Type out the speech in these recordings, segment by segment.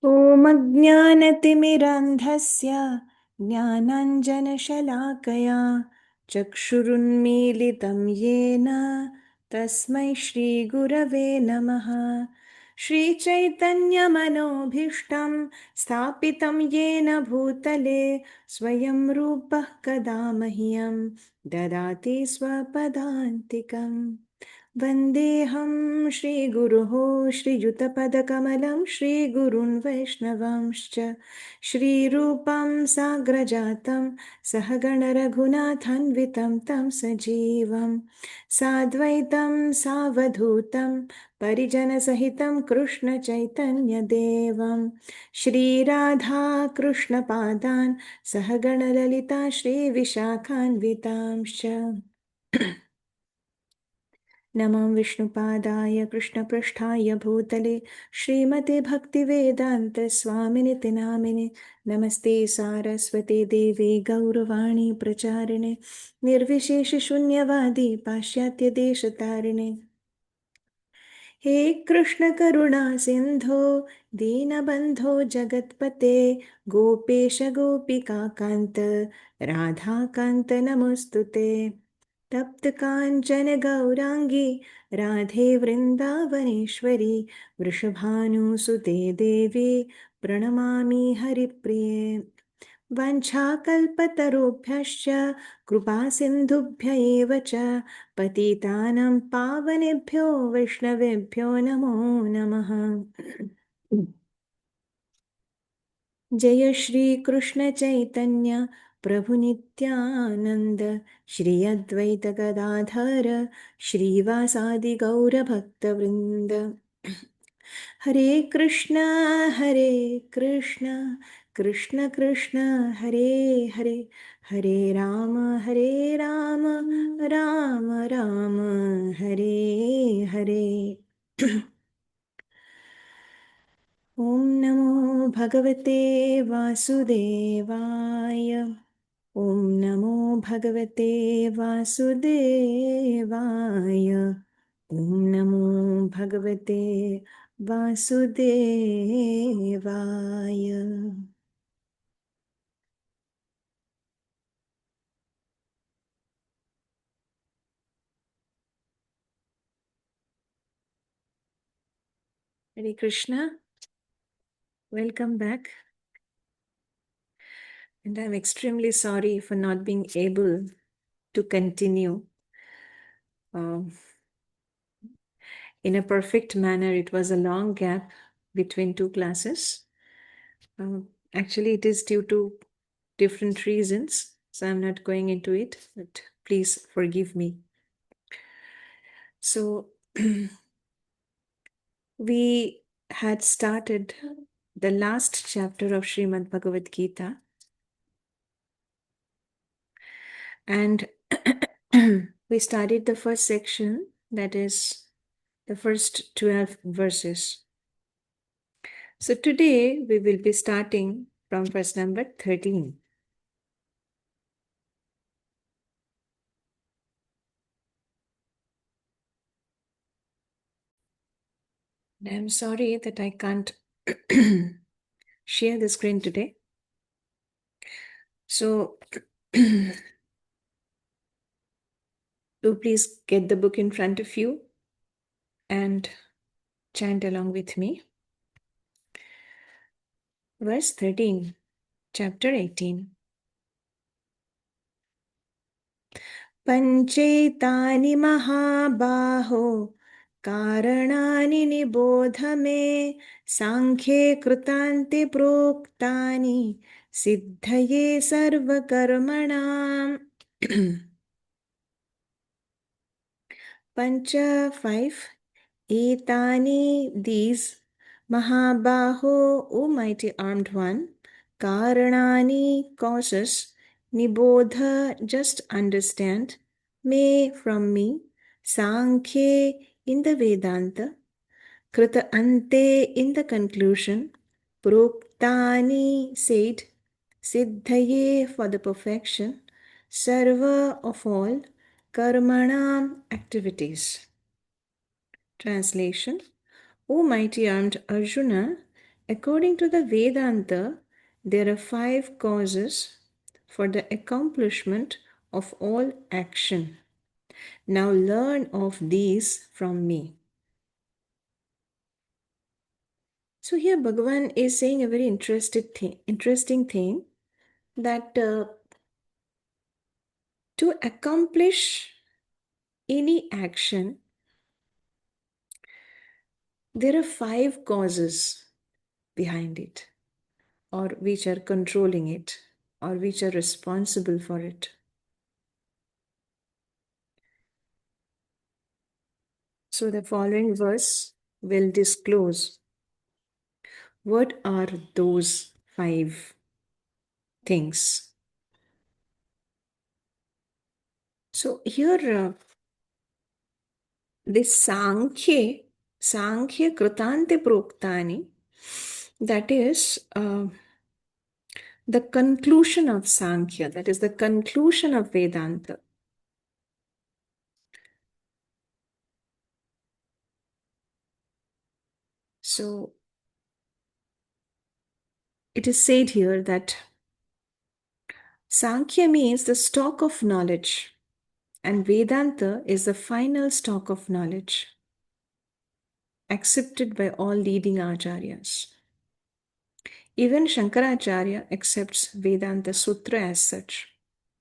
ॐ अज्ञानतिमिरान्धस्य ज्ञानाञ्जनशलाकया चक्षुरुन्मीलितं येन तस्मै श्रीगुरवे नमः। श्रीचैतन्यमनोभीष्टं स्थापितं येन भूतले स्वयं रूपः कदा मह्यं ददाति स्वपदान्तिकम्। वन्देऽहं श्रीगुरोः श्रीयुतपदकमलं श्रीगुरून् वैष्णवांश्च श्रीरूपं साग्रजातं सहगणरघुनाथान्वितं तं सजीवं साद्वैतं सावधूतं परिजनसहितं कृष्णचैतन्यदेवं श्रीराधाकृष्णपादान् सहगणललिता श्रीविशाखान्वितांश्च नमः विष्णुपादाय कृष्णपृष्ठाय भूतले श्रीमते भक्तिवेदान्तस्वामिनिति नामिने नमस्ते सारस्वते देवे गौरवाणी प्रचारिणे निर्विशेषशून्यवादी पाश्चात्यदेशतारिणे हे कृष्ण करुणा सिन्धो दीनबन्धो जगत्पते गोपेश गोपिकान्त राधाकान्त नमोऽस्तुते तप्त काञ्चन गौराङ्गी राधे वृन्दावनेश्वरी वृषभानुसुते देवी प्रणमामि हरिप्रिये वञ्छाकल्पतरुभ्यश्च कृपासिन्धुभ्य एव च पतितानां पावनेभ्यो वैष्णवेभ्यो नमो नमः। जय श्री कृष्ण चैतन्य प्रभु नित्यानंद श्री अद्वैत गदाधर श्रीवासादि गौर भक्त वृंद। हरे कृष्णा कृष्ण कृष्ण हरे हरे हरे राम राम राम हरे हरे। ॐ नमो भगवते वासुदेवाय। ॐ नमो भगवते वासुदेवाय। ॐ नमो भगवते वासुदेवाय। Hare Krishna, welcome back. And I'm extremely sorry for not being able to continue in a perfect manner. It was a long gap between two classes. Actually, it is due to different reasons, so I'm not going into it, but please forgive me. So, we had started the last chapter of Śrimad Bhagavad Gītā, and we started the first section, that is the first 12 verses. So today we will be starting from verse number 13. And I'm sorry that I can't share the screen today. So do please get the book in front of you and chant along with me. Verse 13, chapter 18. Panchaitani mahabaho कारणानि निबोध मे सांख्ये कृतान्ति प्रोक्तानि सिद्धये सर्वकर्मणाम्. Pancha 5. Etani, these, Mahabaho, O mighty armed one, Karanani, causes, Nibodha, just understand, me, from me, Sankhye, in the Vedanta, Krita Ante, in the conclusion, Proktani, said, Siddhaye, for the perfection, Sarva, of all, Karmanam, activities. Translation: O mighty armed Arjuna, according to the Vedanta, there are 5 causes for the accomplishment of all action. Now learn of these from me. So here Bhagavan is saying a very interesting thing that to accomplish any action, there are 5 causes behind it, or which are controlling it, or which are responsible for it. So the following verse will disclose what are those 5 things. So here this Sankhya Krutante Proktani, that is the conclusion of Sankhya, that is the conclusion of Vedanta. So it is said here that Sankhya means the stock of knowledge, and Vedanta is the final stock of knowledge accepted by all leading acharyas. Even Shankaracharya accepts Vedanta Sutra as such.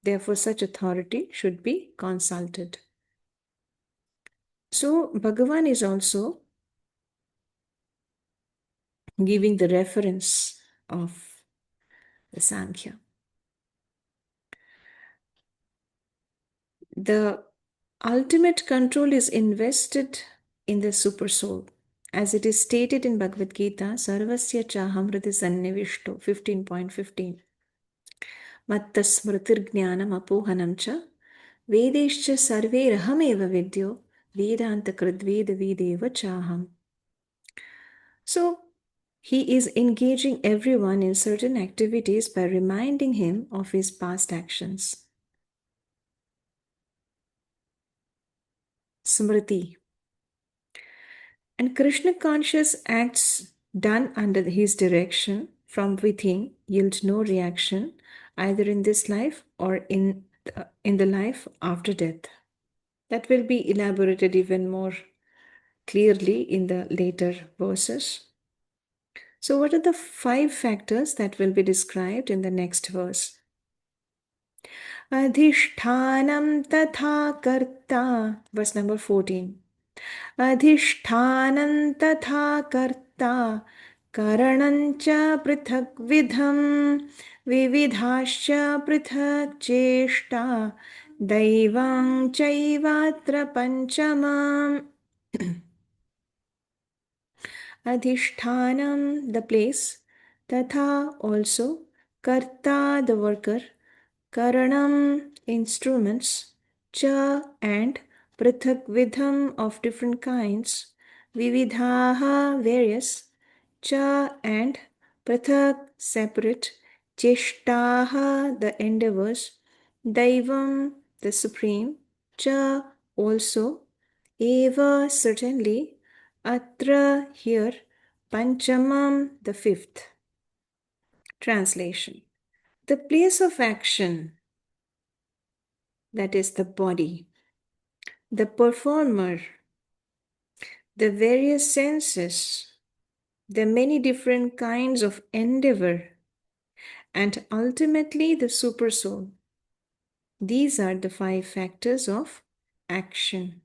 Therefore, such authority should be consulted. So, Bhagavan is also giving the reference of the Sankhya. The ultimate control is invested in the Supersoul. As it is stated in Bhagavad Gītā, Sarvasya Chaham Hridi Sannivishto, 15.15. Matta Smritir Jnanam Apohanam Cha Vedescha Sarve Rahameva Vidyo Vedanta Kridveda Videva Chaham. So, he is engaging everyone in certain activities by reminding him of his past actions. Smriti. And Krishna conscious acts done under his direction from within yield no reaction either in this life or in the life after death. That will be elaborated even more clearly in the later verses. So what are the 5 factors that will be described in the next verse? Adhishṭhānam tatha karta, verse number 14. Adhishṭhānam tatha karta karanancha prithak vidham vividhascha prithak cheshta daivam chaivatra panchamam. Adhishṭhānam, the place, tatha also, karta, the worker, karanam, instruments, cha, and prithak vidham, of different kinds, vividhaha, various, cha, and prithak, separate, cheshtaha, the endeavors, daivam, the supreme, cha, also, eva, certainly, atra, here, panchamam, the 5th. Translation. The place of action, that is the body, the performer, the various senses, the many different kinds of endeavor, and ultimately the supersoul. These are the 5 factors of action.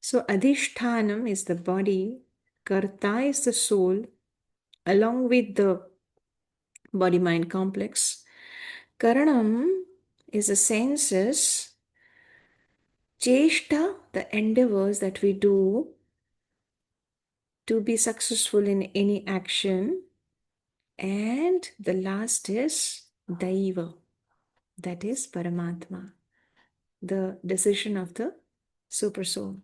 So Adhishṭhānam is the body, Karta is the soul, along with the body-mind complex. Karanam is the senses, Cheshta, the endeavors that we do to be successful in any action. And the last is Daiva, that is Paramatma, the decision of the Supersoul.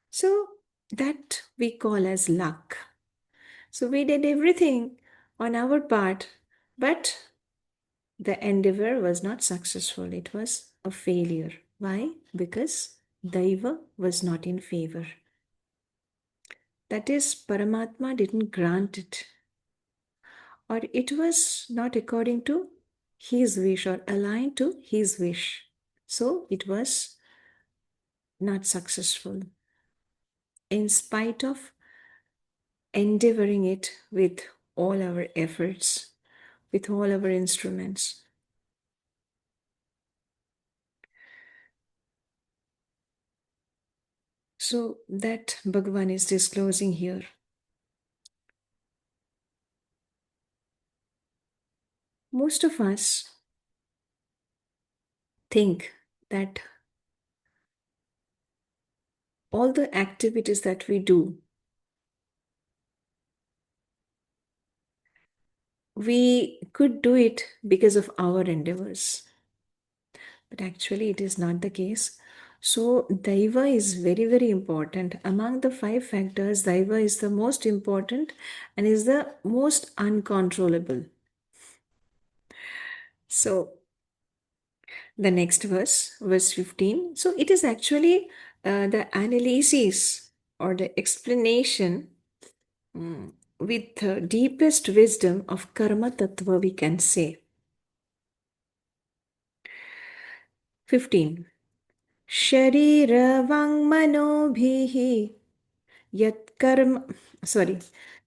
So that we call as luck. So we did everything on our part, but the endeavor was not successful. It was a failure. Why? Because Daiva was not in favor. That is, Paramatma didn't grant it, or it was not according to his wish or aligned to his wish. So it was not successful, in spite of endeavoring it with all our efforts, with all our instruments. So that Bhagavan is disclosing here. Most of us think that all the activities that we do, we could do it because of our endeavors. But actually, it is not the case. So, Daiva is very, very important. Among the 5 factors, Daiva is the most important and is the most uncontrollable. So, the next verse, verse 15. So, it is actually the analysis or the explanation with the deepest wisdom of Karmatattva, we can say. 15. Shariravaṅ Yat karma, sorry,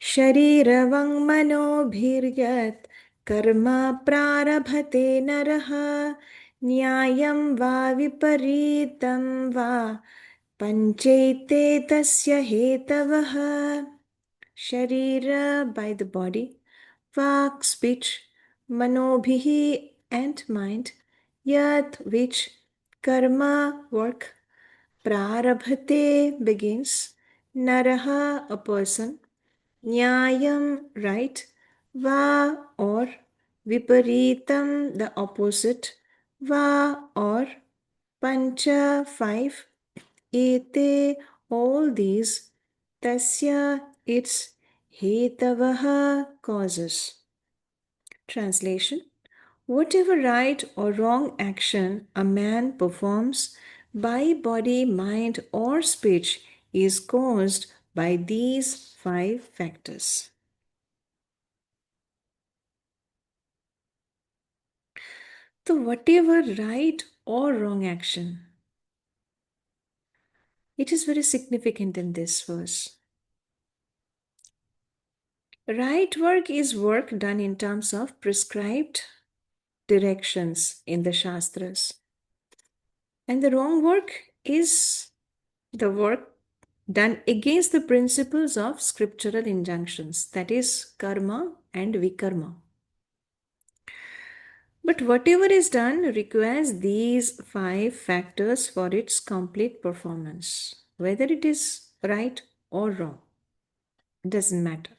Shariravaṅ karma prarabhate naraha nyayam va viparitam va panchaite tasya hetavaha. Sharira by the body, Vak speech, Manobhihi and mind, Yat which, Karma work, Prarabhate begins, Naraha a person, Nyayam right, Va or, Viparitam the opposite, Va or, Pancha 5, Ete all these, Tasya its, Hetavaha causes. Translation: whatever right or wrong action a man performs by body, mind, or speech is caused by these 5 factors. So, whatever right or wrong action, it is very significant in this verse. Right work is work done in terms of prescribed directions in the Shastras. And the wrong work is the work done against the principles of scriptural injunctions, that is, karma and vikarma. But whatever is done requires these 5 factors for its complete performance. Whether it is right or wrong, doesn't matter.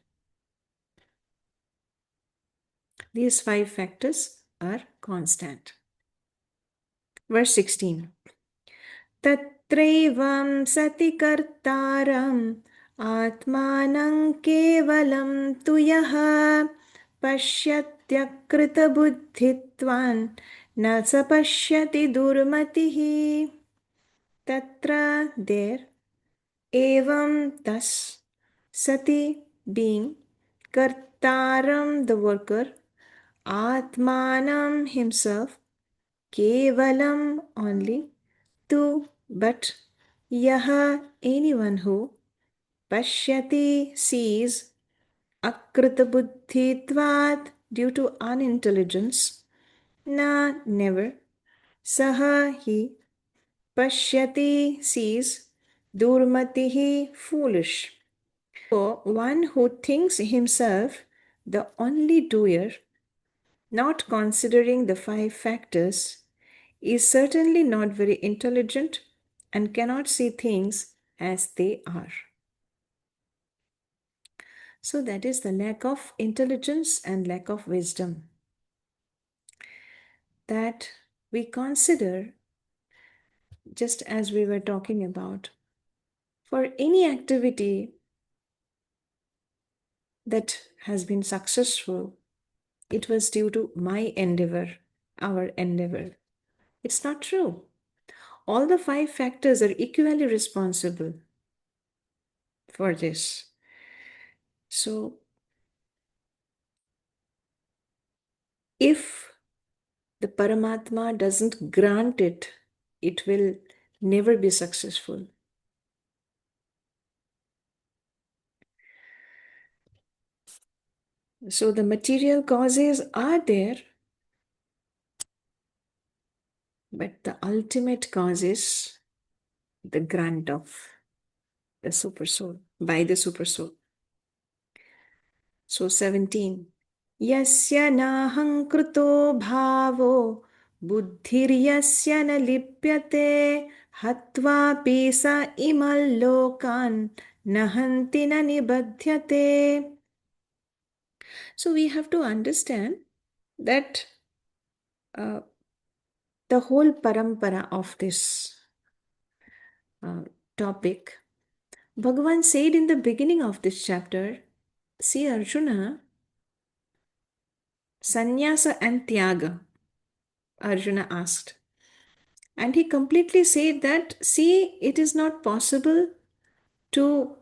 These 5 factors are constant. Verse 16. Tatraivam sati kartaram atmanam kevalam tu yaha pashyatyakritabuddhitvan na sapashyati durmatihi. Tatra there, evam thus, sati being, kartaram the worker, atmanam himself, kevalam only, tu but, yaha anyone who, pashyati sees, akritabuddhitvat due to unintelligence, na never, saha he, pashyati sees, durmatihi foolish. So one who thinks himself the only doer, not considering the 5 factors, is certainly not very intelligent and cannot see things as they are. So that is the lack of intelligence and lack of wisdom that we consider, just as we were talking about. For any activity that has been successful, it was due to my endeavor, our endeavor. It's not true. All the 5 factors are equally responsible for this. So, if the Paramatma doesn't grant it, it will never be successful. So the material causes are there, but the ultimate cause is the grant of the super soul, by the super soul. So 17. Yasya naham kruto bhavo buddhiryasya na lipyate hatva pisa imal lokan nahanti na nibadhyate. So we have to understand that the whole parampara of this topic, Bhagavan said in the beginning of this chapter, see Arjuna, sannyasa and tyaga, Arjuna asked. And he completely said that, see, it is not possible to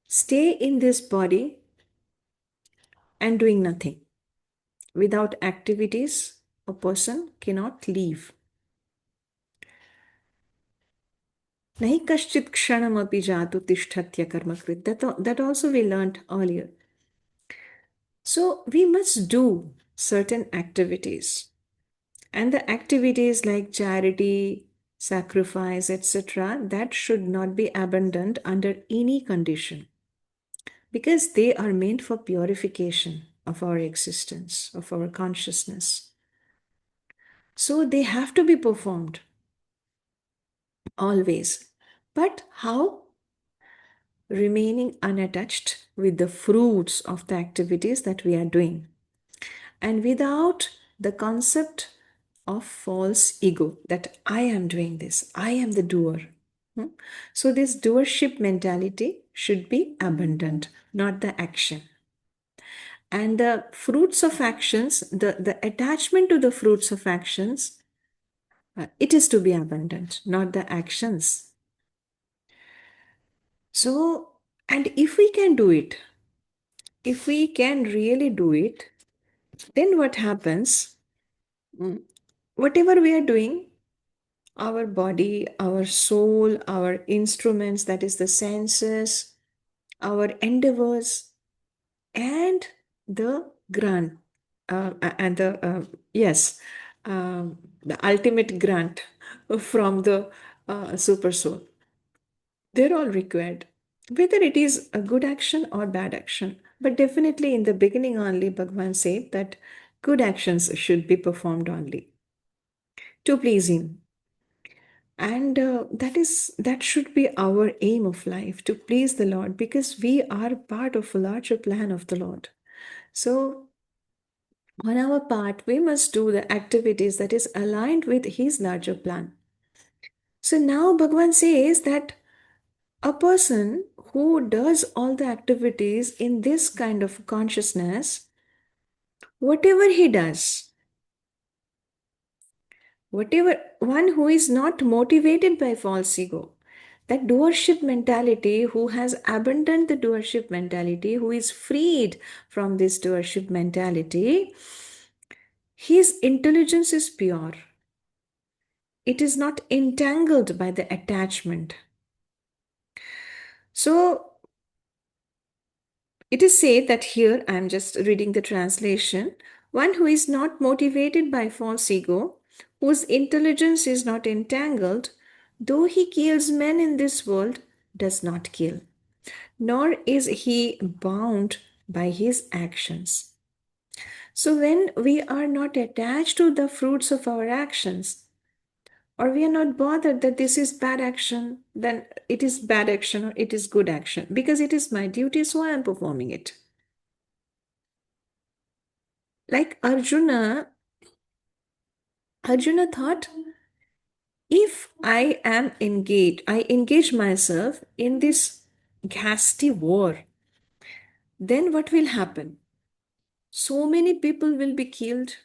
stay in this body and doing nothing. Without activities, a person cannot live. Nahi kaschit kshanam api jatu tishthatya karmakrit. That also we learnt earlier. So we must do certain activities. And the activities like charity, sacrifice, etc., that should not be abandoned under any condition, because they are meant for purification of our existence, of our consciousness. So they have to be performed always. But how? Remaining unattached with the fruits of the activities that we are doing, and without the concept of false ego that I am doing this, I am the doer. So this doership mentality should be abundant, not the action. And the fruits of actions, the attachment to the fruits of actions, it is to be abundant, not the actions. So, and if we can do it, if we can really do it, then what happens? Whatever we are doing, our body, our soul, our instruments, that is the senses, our endeavors, and the grant, and the, yes, the ultimate grant from the super soul. They're all required, whether it is a good action or bad action. But definitely in the beginning only, Bhagavan said that good actions should be performed only to please him. And that should be our aim of life, to please the Lord, because we are part of a larger plan of the Lord. So on our part, we must do the activities that is aligned with his larger plan. So now Bhagavan says that a person who does all the activities in this kind of consciousness, whatever he does, whatever one who is not motivated by false ego, that doership mentality, who has abandoned the doership mentality, who is freed from this doership mentality, his intelligence is pure. It is not entangled by the attachment. So it is said that here, I am just reading the translation, one who is not motivated by false ego, whose intelligence is not entangled, though he kills men in this world, does not kill, nor is he bound by his actions. So when we are not attached to the fruits of our actions, or we are not bothered that this is bad action, then it is bad action or it is good action, because it is my duty, so I am performing it. Like Arjuna thought, if I engage myself in this ghastly war, then what will happen? So many people will be killed.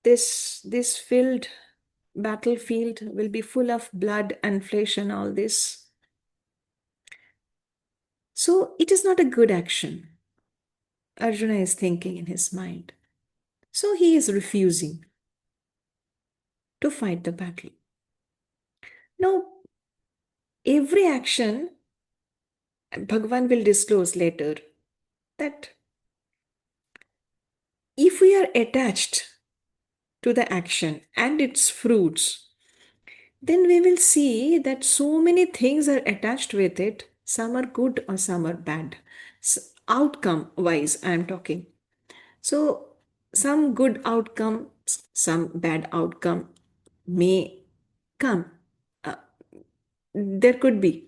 This filled battlefield will be full of blood and flesh and all this. So it is not a good action, Arjuna is thinking in his mind. So he is refusing to fight the battle. Now, every action, Bhagavan will disclose later that if we are attached to the action and its fruits, then we will see that so many things are attached with it. Some are good or some are bad. Outcome wise, I am talking. So, some good outcome, some bad outcome may come. Uh, there could be.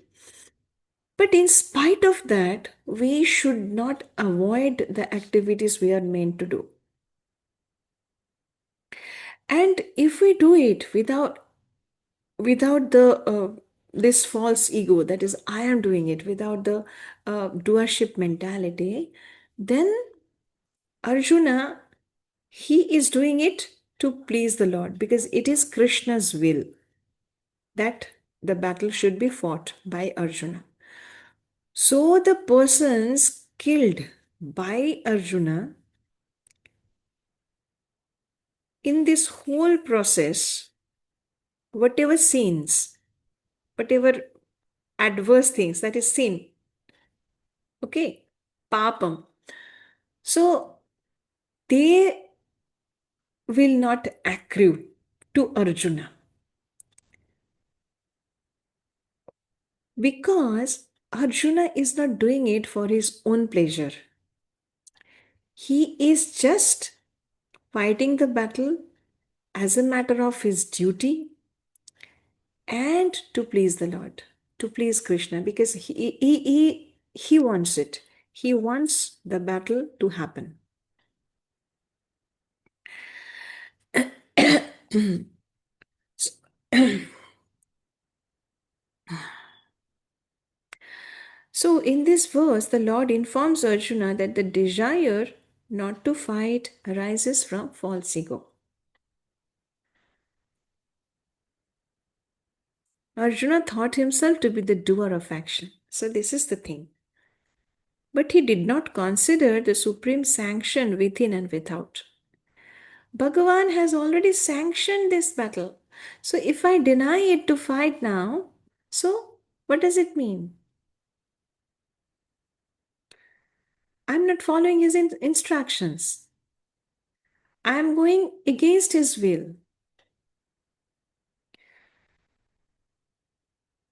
But in spite of that, we should not avoid the activities we are meant to do. And if we do it without the this false ego, that is, I am doing it, without the doership mentality, then Arjuna, he is doing it to please the Lord, because it is Krishna's will that the battle should be fought by Arjuna. So the persons killed by Arjuna, in this whole process, whatever sins, whatever adverse things, that is sin, okay, papam, so they will not accrue to Arjuna, because Arjuna is not doing it for his own pleasure. He is just fighting the battle as a matter of his duty and to please the Lord, to please Krishna, because he wants it. He wants the battle to happen. So, in this verse, the Lord informs Arjuna that the desire not to fight arises from false ego. Arjuna thought himself to be the doer of action. So, this is the thing. But he did not consider the supreme sanction within and without. Bhagavan has already sanctioned this battle. So, if I deny it to fight now, so what does it mean? I'm not following his instructions. I am going against his will.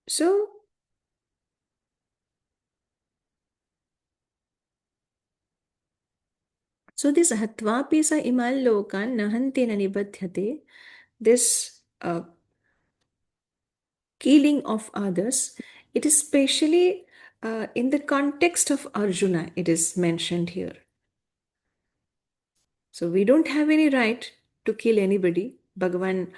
So, this hatvapi sa imal lokan nahanti na nibadhyate, this killing of others, it is specially in the context of Arjuna, it is mentioned here. So we don't have any right to kill anybody. Bhagavan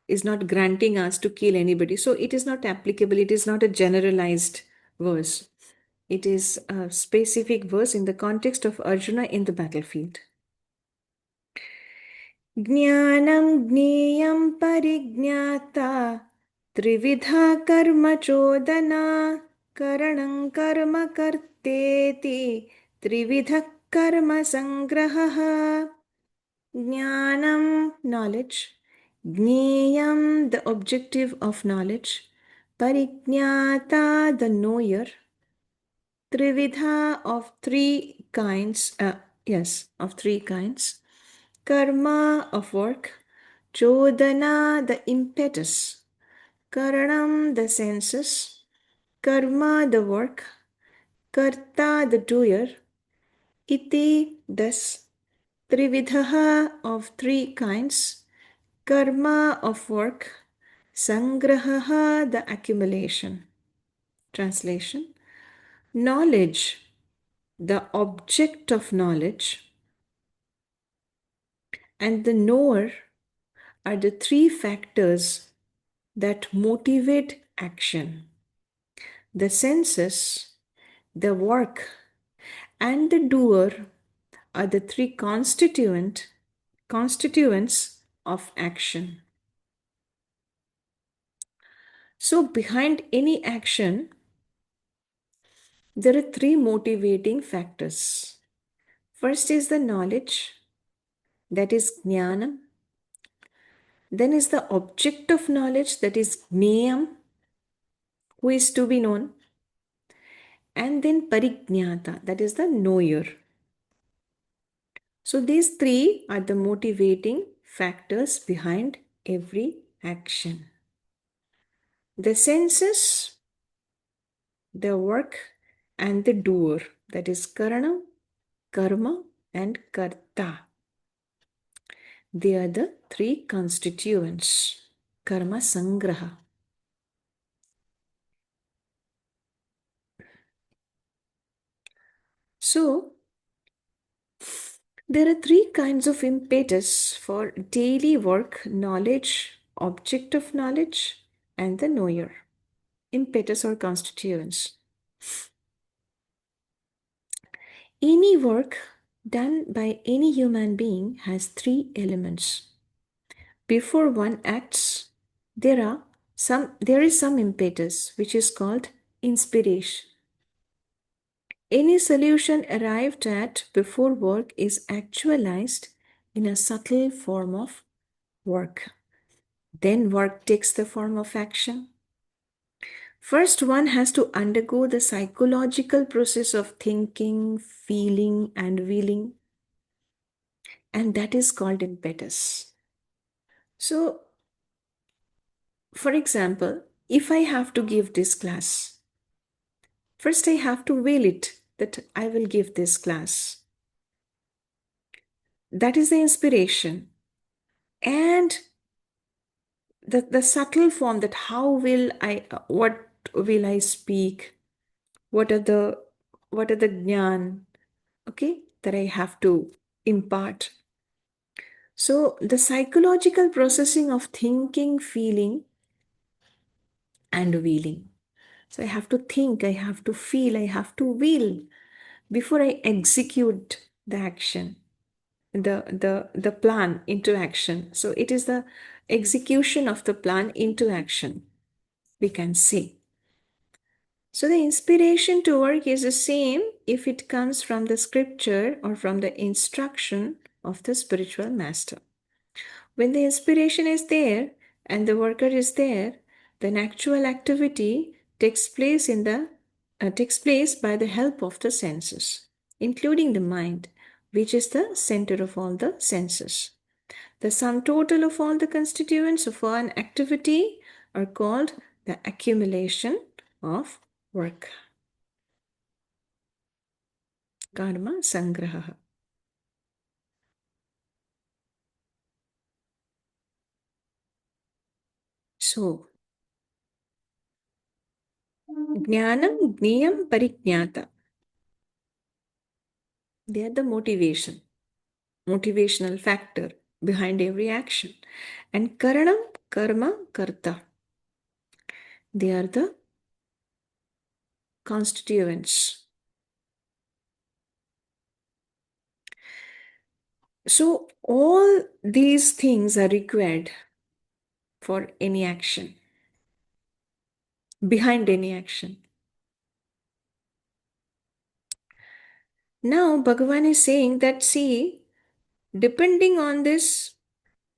is not granting us to kill anybody. So it is not applicable. It is not a generalized verse. It is a specific verse in the context of Arjuna in the battlefield. ज्ञानं ज्ञेयं परिज्ञाता त्रिविधा कर्म चोदना करणं कर्म कर्तेति त्रिविधः कर्म संग्रहः. Jnanam, knowledge. Jneyam, the objective of knowledge. Parijñāta, the knower. Trividha, of three kinds. Of three kinds. Karma, of work. Chodana, the impetus. Karanam, the senses. Karma, the work. Karta, the doer. Iti, thus. Trividhaha, of three kinds. Karma, of work. Sangrahaha, the accumulation. Translation: knowledge, the object of knowledge, and the knower are the three factors that motivate action. The senses, the work, and the doer are the three constituents of action. So behind any action, There are three motivating factors. First is the knowledge, that is jnana. Then is the object of knowledge, that is jneyam, who is to be known. And then parijñāta, that is the knower. So these three are the motivating factors behind every action. The senses, the work, and the doer, that is karana, karma, and karta. They are the three constituents. Karma sangraha. So, there are three kinds of impetus for daily work: knowledge, object of knowledge, and the knower. Impetus or constituents. Any work done by any human being has three elements. Before one acts, there is some impetus which is called inspiration. Any solution arrived at before work is actualized in a subtle form of work. Then work takes the form of action. First, one has to undergo the psychological process of thinking, feeling, and willing, and that is called impetus. So, for example, if I have to give this class, first I have to will it that I will give this class. That is the inspiration. And the subtle form, that what will I speak, what are the jnana, okay, that I have to impart. So the psychological processing of thinking, feeling, and willing. So I have to think, I have to feel, I have to will before I execute the action, the plan into action. So it is the execution of the plan into action, we can say. So the inspiration to work is the same if it comes from the scripture or from the instruction of the spiritual master. When the inspiration is there and the worker is there, then actual activity takes place by the help of the senses, including the mind, which is the center of all the senses. The sum total of all the constituents of one activity are called the accumulation of work. Karma sangraha. So, jnanam, gniyam, parikñāta. They are the motivational factor behind every action. And karanam, karma, karta. They are the constituents. So all these things are required for any action, behind any action. Now Bhagavan is saying that, see, depending on this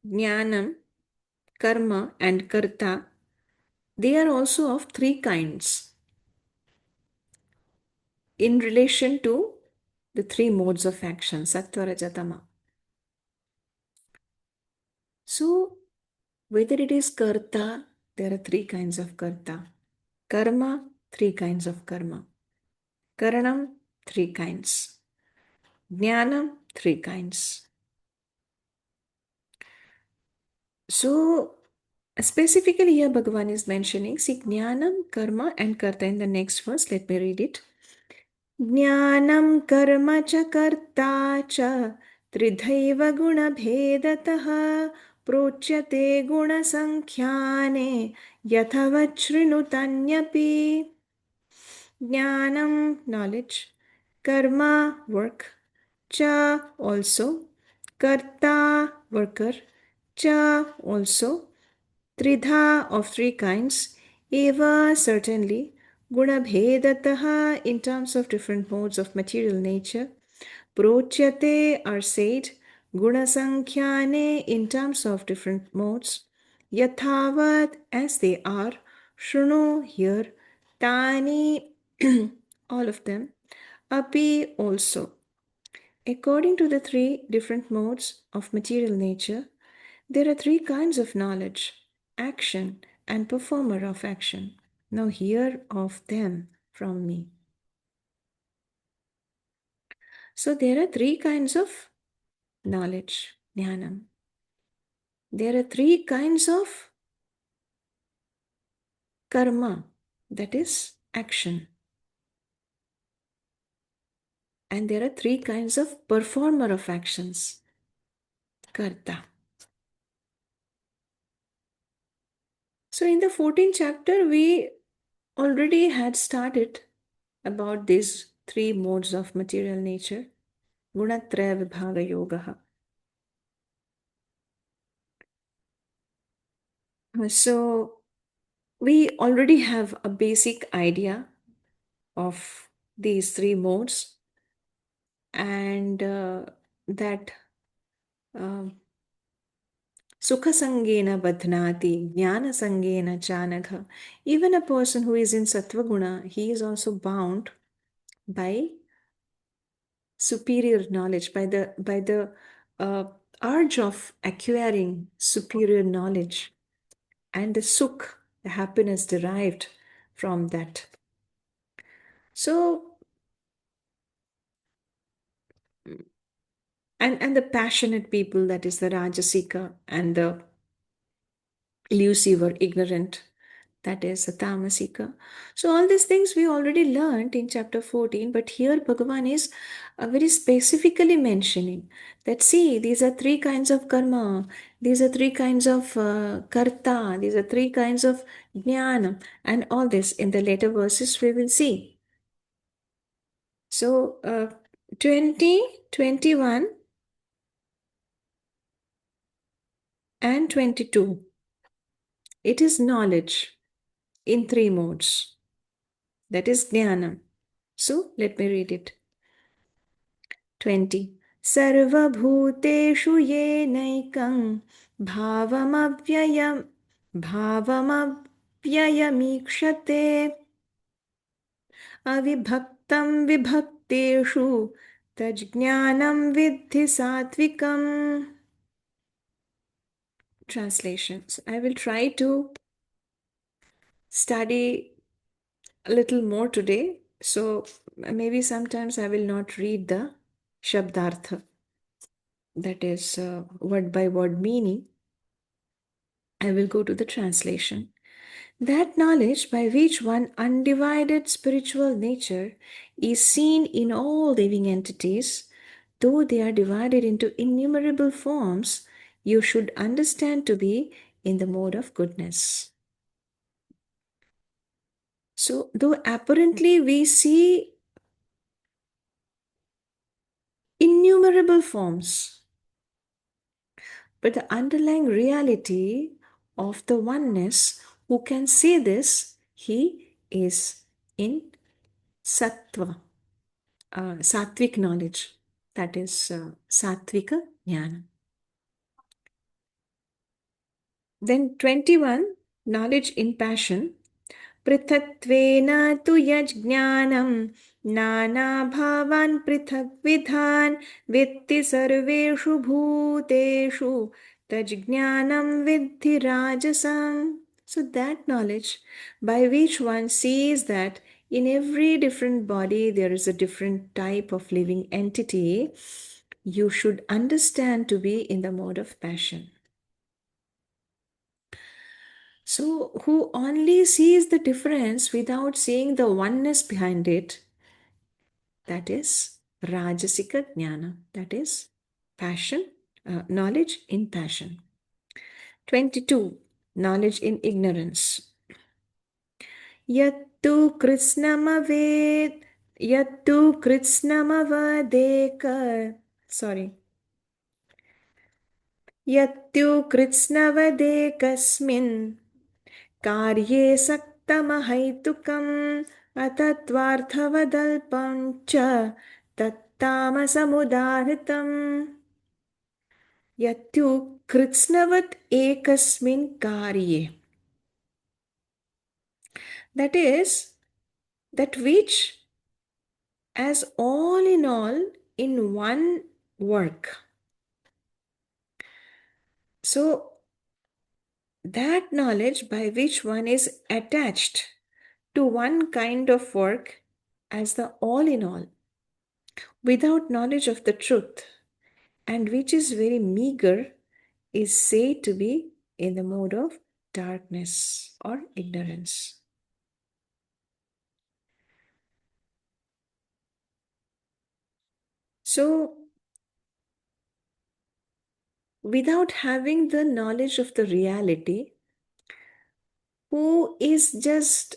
jnanam, karma, and karta, they are also of three kinds in relation to the three modes of action, sattva, raja, tama. So, whether it is karta, there are three kinds of karta. Karma, three kinds of karma. Karanam, three kinds. Jnanam, three kinds. So, specifically here Bhagavan is mentioning, see, jnanam, karma, and karta in the next verse. Let me read it. Jnanam karma cha karta cha tridhaiva guna bhedatah प्रोच्यते गुणसंख्याने यथावच्छृणुतन्यपि. Jnanam, knowledge, karma, work, cha, also, karta, worker, cha, also, tridha, of three kinds, eva, certainly, Guna bhedataha, in terms of different modes of material nature. Prochyate are said. Guna sankhyane, in terms of different modes. Yathavat, as they are. Shruno, here. Tani, all of them. Api, also. According to the three different modes of material nature, there are three kinds of knowledge: action and performer of action. Now, hear of them from me. So, there are three kinds of knowledge, jnanam. There are three kinds of karma, that is action. And there are three kinds of performer of actions, karta. So, in the 14th chapter, we already had started about these three modes of material nature, gunatraya vibhaga yoga. So, we already have a basic idea of these three modes, and that sukha sangena badhnati, jnana sangena chanagha. Even a person who is in sattva guna, he is also bound by superior knowledge, by the uh, urge of acquiring superior knowledge, and the sukh, the happiness derived from that. So, and the passionate people, that is the rajasika, and the elusive or ignorant, that is the tamasika. So all these things we already learned in chapter 14, but here Bhagavan is very specifically mentioning that, see, these are three kinds of karma, these are three kinds of karta, these are three kinds of jnana, and all this in the later verses we will see. So 20, 21 and 22, it is knowledge in three modes, that is jnana. So let me read it. 20. सर्वभूतेषु येनैकं भावमव्ययम् भावमव्ययमीक्षते अविभक्तं विभक्तेषु तज्ज्ञानं विद्धि सात्विकम्. Translations. I will try to study a little more today, so maybe sometimes I will not read the Shabdartha, that is word by word meaning. I will go to the translation. That knowledge by which one undivided spiritual nature is seen in all living entities, though they are divided into innumerable forms, you should understand to be in the mode of goodness. So, though apparently we see innumerable forms, but the underlying reality of the oneness who can see this, he is in sattva, sattvic knowledge, that is sattvika jnana. Then 21, knowledge in passion. पृथक्त्वेन तु यज्ञानं नानाभावान् पृथग्विधान् वेत्ति सर्वेषु भूतेषु तज्ज्ञानं विद्धि राजसम्. So that knowledge by which one sees that in every different body there is a different type of living entity, you should understand to be in the mode of passion. So, who only sees the difference without seeing the oneness behind it, that is Rajasika Jnana, that is passion, knowledge in passion. 22. Knowledge in ignorance. Yattu Krishnamaved, Yattu Krishnamavadeka, sorry. Yattu Krishnavadekasmin कार्ये सक्तमहैतुकं अतत्त्वार्थवदल्पं च तत्तामसमुदाहृतं यत्तु कृत्स्नवत् एकस्मिन् कार्ये. That is, that which as all in one work. So, that knowledge by which one is attached to one kind of work as the all in all, without knowledge of the truth, and which is very meager, is said to be in the mode of darkness or ignorance. So, without having the knowledge of the reality, who is just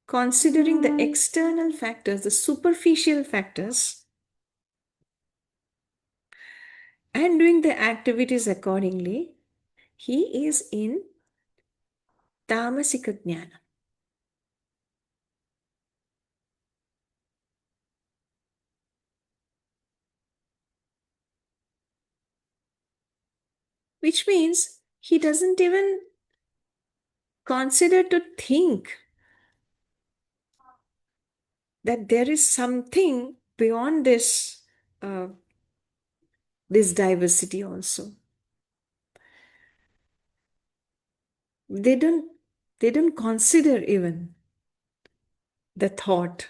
considering the external factors, the superficial factors, and doing the activities accordingly, he is in tamasika jnana. Which means he doesn't even consider to think that there is something beyond uh, this diversity also. They don't consider even the thought.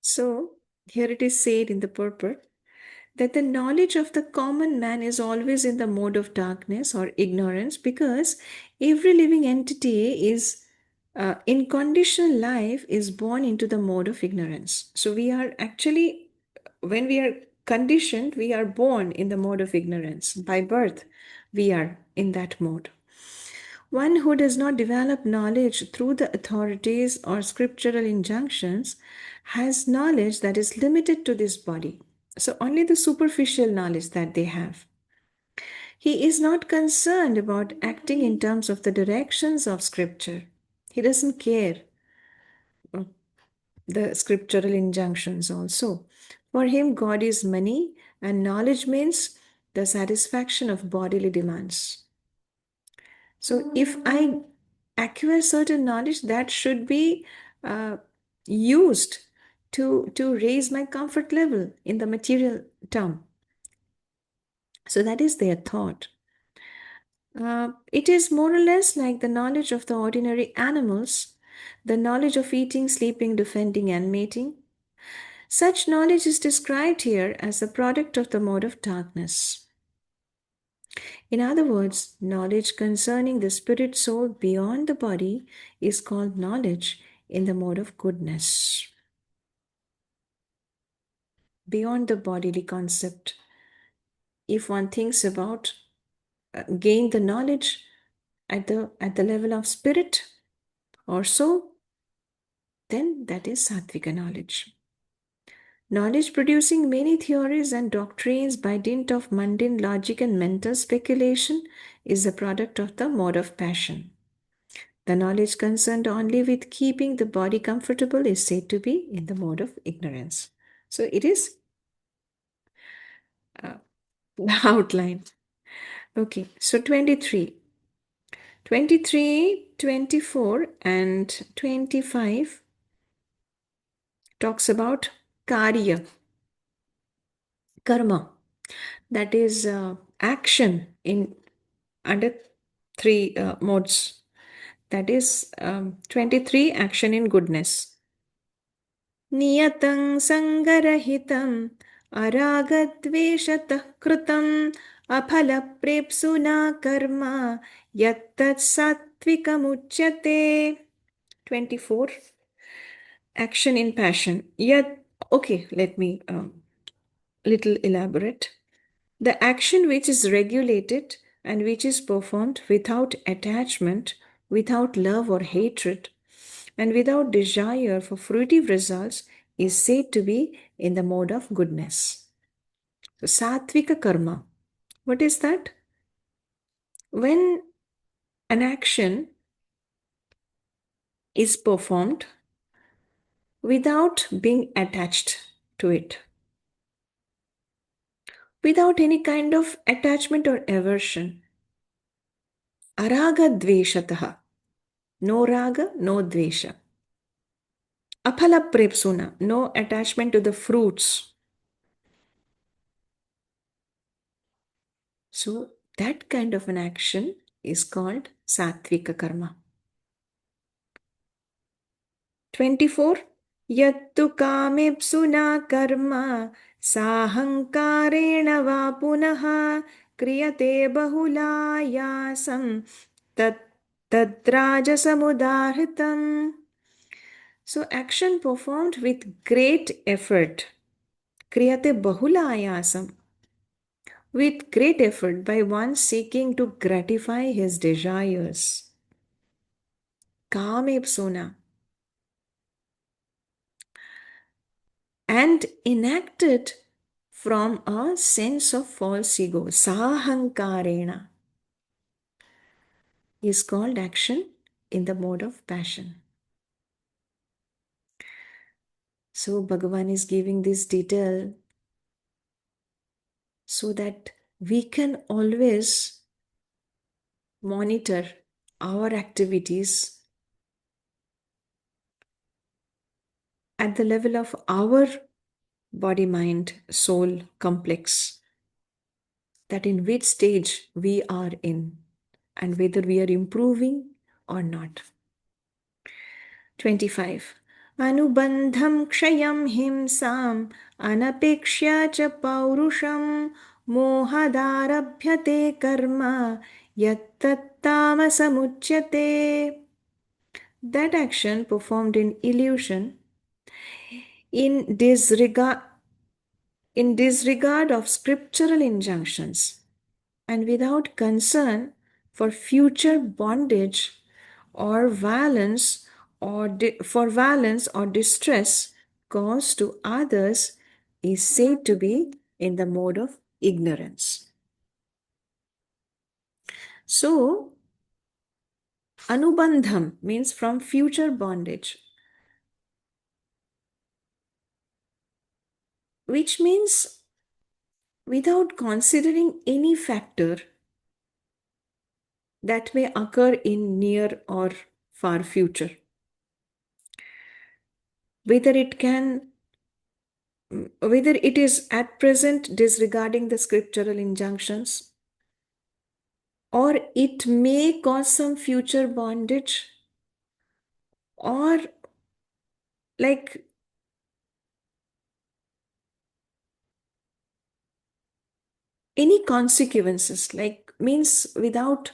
So here it is said in the purport that the knowledge of the common man is always in the mode of darkness or ignorance, because every living entity is in conditional life is born into the mode of ignorance. So we are actually, when we are conditioned, we are born in the mode of ignorance. By birth, we are in that mode. One who does not develop knowledge through the authorities or scriptural injunctions has knowledge that is limited to this body. So, only the superficial knowledge that they have. He is not concerned about acting in terms of the directions of scripture. He doesn't care the scriptural injunctions also. For him, God is money, and knowledge means the satisfaction of bodily demands. So, if I acquire certain knowledge, that should be used to raise my comfort level in the material term. So, that is their thought. It is more or less like the knowledge of the ordinary animals, the knowledge of eating, sleeping, defending, and mating. Such knowledge is described here as the product of the mode of darkness. In other words, knowledge concerning the spirit soul beyond the body is called knowledge in the mode of goodness. Beyond the bodily concept, if one thinks about gain the knowledge at the level of spirit or soul, then that is sattvika knowledge. Knowledge producing many theories and doctrines by dint of mundane logic and mental speculation is the product of the mode of passion. The knowledge concerned only with keeping the body comfortable is said to be in the mode of ignorance. So it is the outline. Okay, so 23. 23, 24, and 25 talks about karya, karma, that is action in under three modes. That is 23, action in goodness. नियतं सङ्गरहितम् अरागद्वेषतः कृतम् अफलप्रेप्सुना कर्म यत्तत् सात्विकमुच्यते. 24, action in passion. Okay, let me little elaborate. The action which is regulated and which is performed without attachment, without love or hatred, and without desire for fruitive results is said to be in the mode of goodness. So, sattvika karma. What is that? When an action is performed without being attached to it, without any kind of attachment or aversion. Araga dveshataha. No raga, no dvesha. Aphala prepsuna. No attachment to the fruits. So that kind of an action is called sattvika karma. 24. Yattu kamepsuna karma sahankarena va punaha kriyate bahulayasam tadrajasamudahritam. So action performed with great effort. Kriyate bahulayasam. With great effort by one seeking to gratify his desires. Kamepsuna. And enacted from a sense of false ego, sahankarena, is called action in the mode of passion. So Bhagavan is giving this detail so that we can always monitor our activities at the level of our body, mind, soul complex, that in which stage we are in and whether we are improving or not. 25. Anubandham kshayam himsam anapekshya cha paurusham mohadarabhyate karma yattattamasamuchyate. That action performed in illusion, in disregard of scriptural injunctions, and without concern for future bondage or violence for violence or distress caused to others, is said to be in the mode of ignorance. So, anubandham means from future bondage, which means without considering any factor that may occur in near or far future. Whether it is at present disregarding the scriptural injunctions, or it may cause some future bondage, or like any consequences, like means without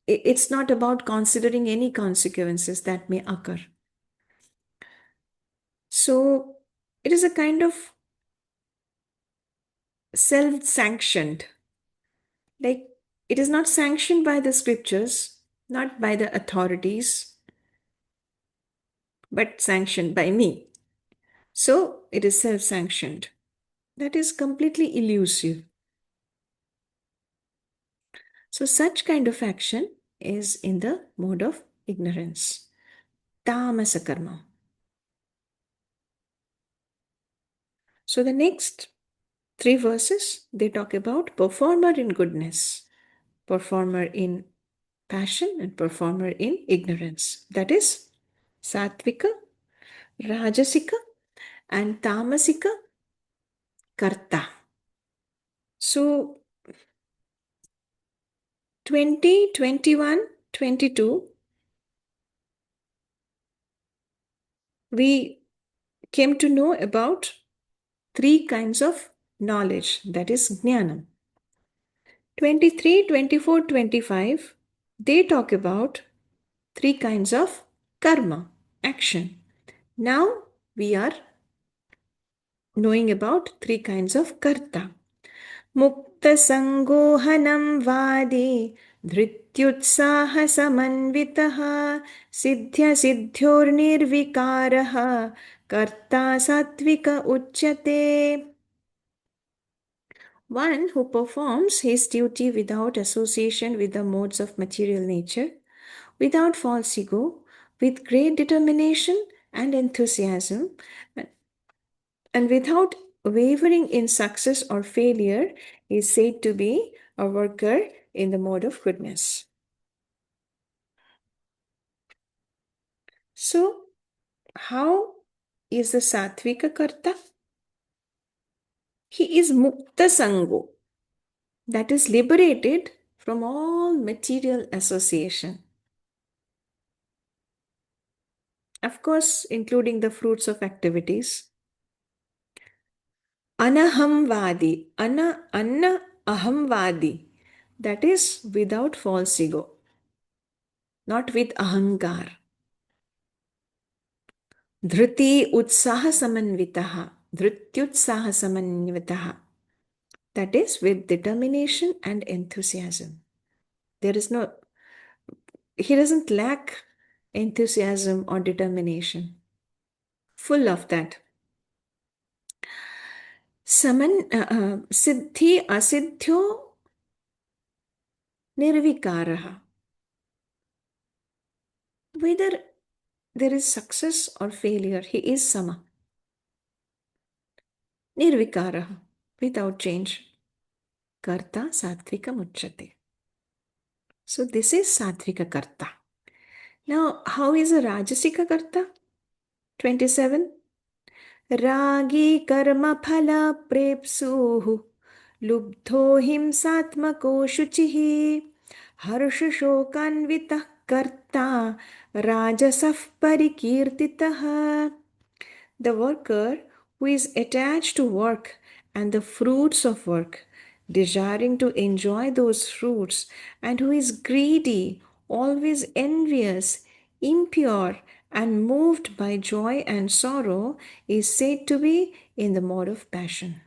it's not about considering any consequences that may occur. So it is a kind of self-sanctioned, like it is not sanctioned by the scriptures, not by the authorities, but sanctioned by me. So it is self-sanctioned. That is completely elusive. So such kind of action is in the mode of ignorance. Tamasa karma. So the next 3 verses, they talk about performer in goodness, performer in passion, and performer in ignorance. That is Sattvika, Rajasika, and Tamasika Karta. So 20, 21, 22, we came to know about 3 kinds of knowledge, that is Jnanam. 23, 24, 25, they talk about 3 kinds of karma, action. Now we are knowing about 3 kinds of karta. Mukta sangohanam vadi dhrityutsaha samanvitaha siddhya siddhyornirvikaraha karta sattvika uchyate. One who performs his duty without association with the modes of material nature, without false ego, with great determination and enthusiasm, and without wavering in success or failure, is said to be a worker in the mode of goodness. So, how is the Sattvika Karta? He is Mukta Sango, that is liberated from all material association. Of course, including the fruits of activities. Anahamvadi, anna ahamvadi, that is without false ego, not with ahankar. Dhriti utsaha samanvitaha, dhrityutsaha samanvitaha, that is with determination and enthusiasm. There is no, he doesn't lack enthusiasm or determination. Full of that. Siddhi asiddhyo nirvikaraha. Whether there is success or failure, he is sama. Nirvikaraha, without change. Karta sattvika muchyate. So this is sattvika karta. Now, how is a rajasika karta? 27. Ragi karma phala prepsuhu lubdho himsatmako shuchihi harshashokanvitah karta rajasah parikirtitah. The worker who is attached to work and the fruits of work, desiring to enjoy those fruits, and who is greedy, always envious, impure, and moved by joy and sorrow, is said to be in the mode of passion.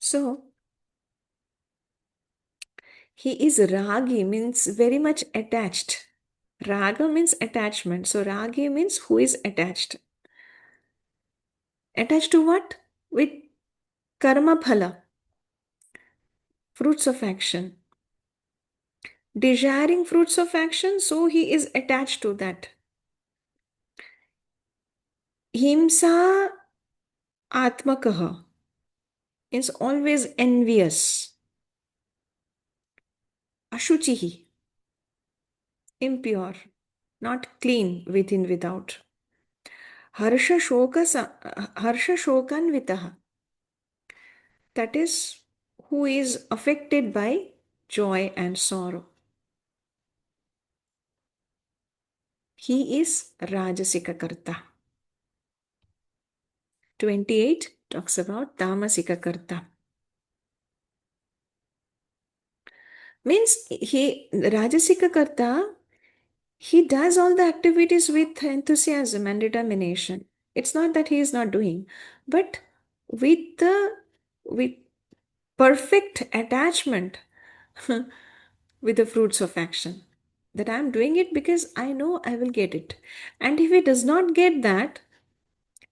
So, he is ragi, means very much attached. Raga means attachment. So, ragi means who is attached. Attached to what? With karma phala, fruits of action. Desiring fruits of action, so he is attached to that. Himsa atmakaha is always envious. Ashuchihi, impure, not clean within without. Harsha shokanvitaha, that is who is affected by joy and sorrow. He is Rajasika Karta. 28 talks about Tamasika Karta. Means Rajasika Karta, he does all the activities with enthusiasm and determination. It's not that he is not doing, but with perfect attachment with the fruits of action. That I am doing it because I know I will get it. And if he does not get that,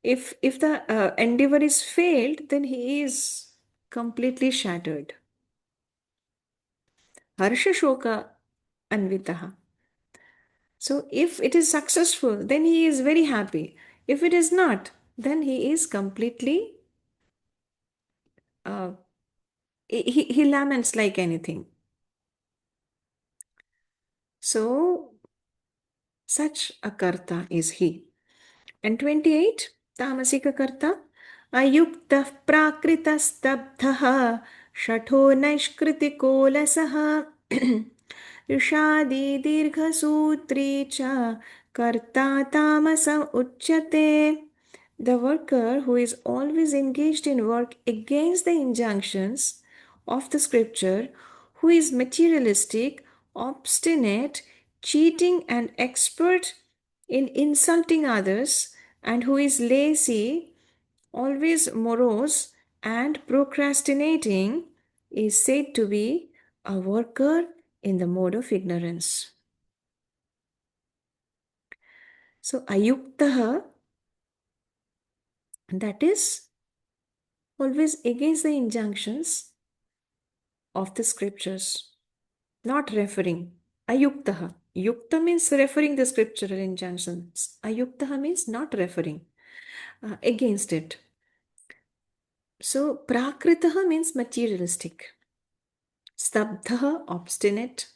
if the endeavor is failed, then he is completely shattered. Harsha shoka anvitaha. So if it is successful, then he is very happy. If it is not, then he is completely, he laments like anything. So such a karta is he. And 28, tamasika karta, ayuktah prakritastabdhaha shatho naishkritiko lasaha Rishadi dirgha sutri cha karta tamasa uchyate. The worker who is always engaged in work against the injunctions of the scripture, who is materialistic, obstinate, cheating, and expert in insulting others, and who is lazy, always morose, and procrastinating, is said to be a worker in the mode of ignorance. So, ayuktaha, that is always against the injunctions of the scriptures, not referring. Ayuktaha, Yukta means referring the scriptural injunctions. Ayukta means not referring against it. So prakritaha means materialistic. Stabdhaha, obstinate.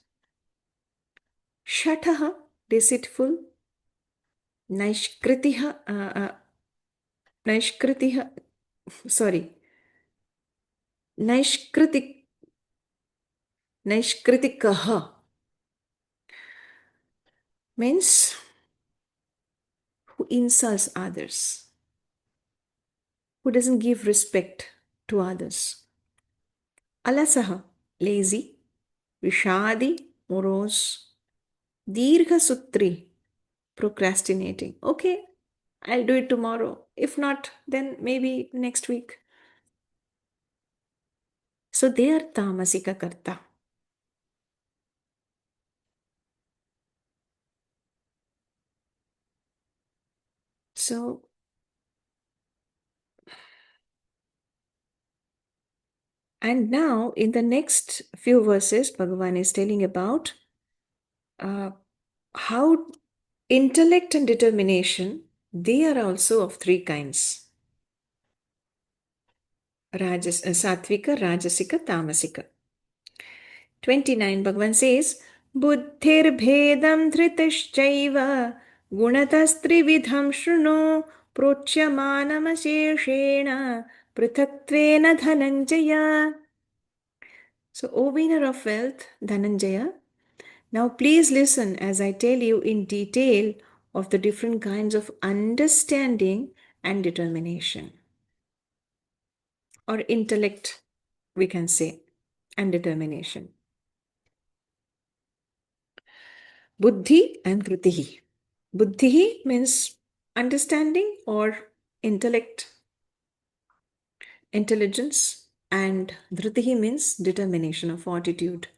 Shataha, deceitful. Naishkritiha, Naishkritiha, sorry. Naishkritik, Naishkritikaha means who insults others, who doesn't give respect to others. Alasaha, lazy. Vishadi, morose. Dirgha sutri, procrastinating. Okay, I'll do it tomorrow. If not, then maybe next week. So they are tamasika karta. So and now in the next few verses, Bhagavan is telling about how intellect and determination, they are also of three kinds. Satvika, Rajasika, Tamasika. 29, Bhagavan says, Buddhirbhedam dhritaschaiva gunatastrividham shruno prochyamanamasheshena prithaktvena dhananjaya. So, O winner of wealth, Dhananjaya, now please listen as I tell you in detail of the different kinds of understanding and determination. Or intellect, we can say, and determination. Buddhi and Vritihi. Buddhi means understanding or intellect, intelligence, and Dhritihi means determination or fortitude,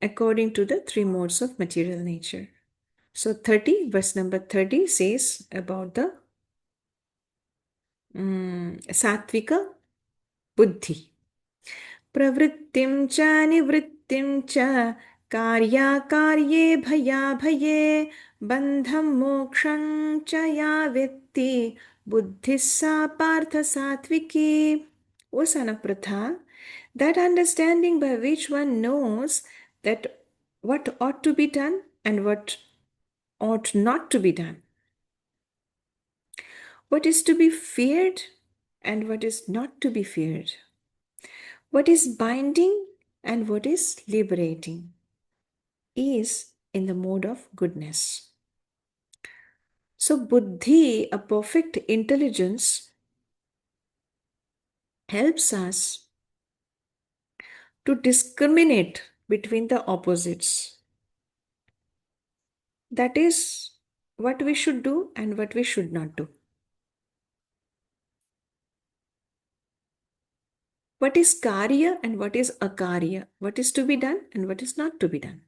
according to the three modes of material nature. So 30, verse number 30 says about the Satvika Buddhi. Pravrittim cha nivrittim cha karye bhaya bhaye bandham moksham cha ya vetti buddhis sa partha satviki. O son of Pratha, that understanding by which one knows that what ought to be done and what ought not to be done, what is to be feared and what is not to be feared, what is binding and what is liberating, is in the mode of goodness. So, buddhi, a perfect intelligence, helps us to discriminate between the opposites. That is what we should do and what we should not do. What is karya and what is akarya, what is to be done and what is not to be done.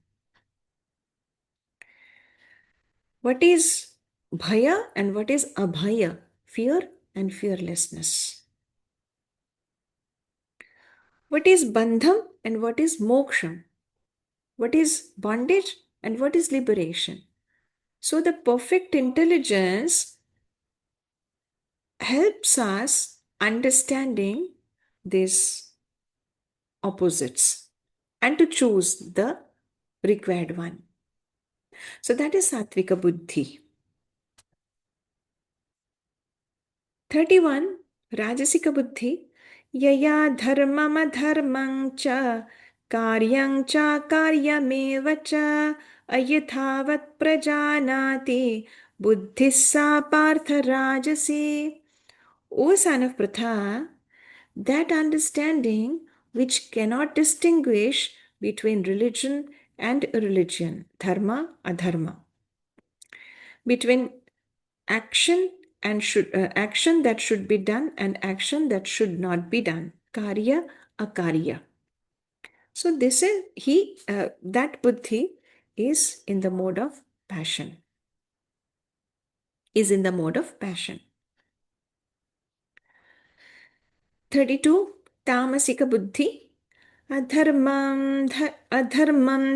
What is bhaya and what is abhaya, fear and fearlessness. What is bandham and what is moksham, what is bondage and what is liberation. So the perfect intelligence helps us understanding these opposites and to choose the required one. So that is Satvika Buddhi. 31. Rajasika Buddhi. Yaya dharmam adharmam cha karyam cha karyameva cha ayathavat prajanati buddhis sa partha rajasi. O son of Pratha, that understanding which cannot distinguish between religion and irreligion, dharma, adharma, between action and action that should be done and action that should not be done, karya, akarya. So this is that buddhi is in the mode of passion. Is in the mode of passion. 32. Tamasika buddhi. Adharmam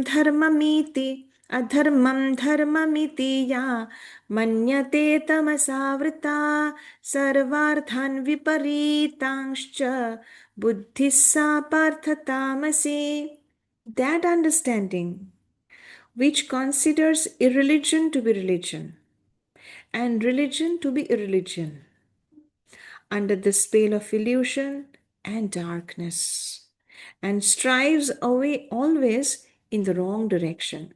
dharmamiti Adharmam dharmamiti ya manyate tamasāvrita sarvārthan viparītāṃśca buddhissa parthatāmasi. That understanding which considers irreligion to be religion and religion to be irreligion under the spell of illusion and darkness, and strives away always in the wrong direction.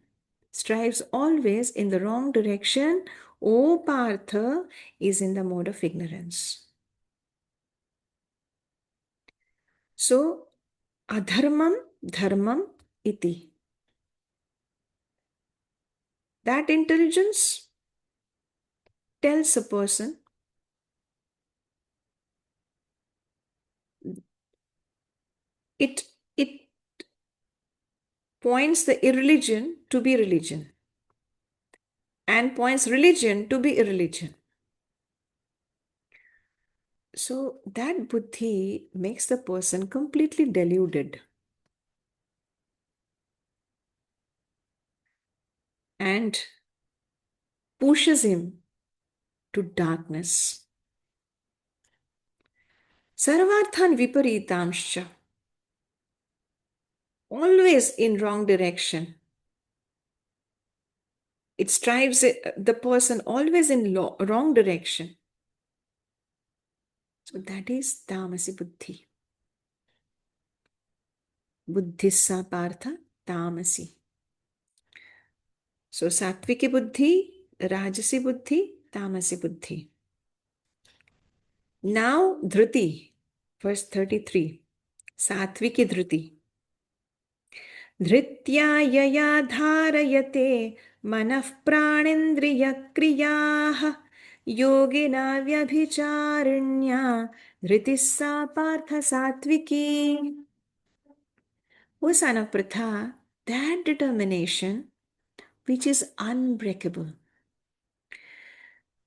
Strives always in the wrong direction, O Partha, is in the mode of ignorance. So, adharmam dharmam iti. That intelligence tells a person it points the irreligion to be religion and points religion to be irreligion. So that buddhi makes the person completely deluded and pushes him to darkness. Sarvarthan viparītāṃśca, always in wrong direction. It strives the person always in wrong direction. So that is tamasi buddhi. Buddhissa partha tamasi. So sattviki buddhi, rajasi buddhi, tamasi buddhi. Now dhruti, verse 33. Sattviki dhruti. Dhritya yaya dharayate manah pranendriya kriyaah yogina vyabhicharinya dhritissa partha sattviki. O son of Pratha, that determination which is unbreakable,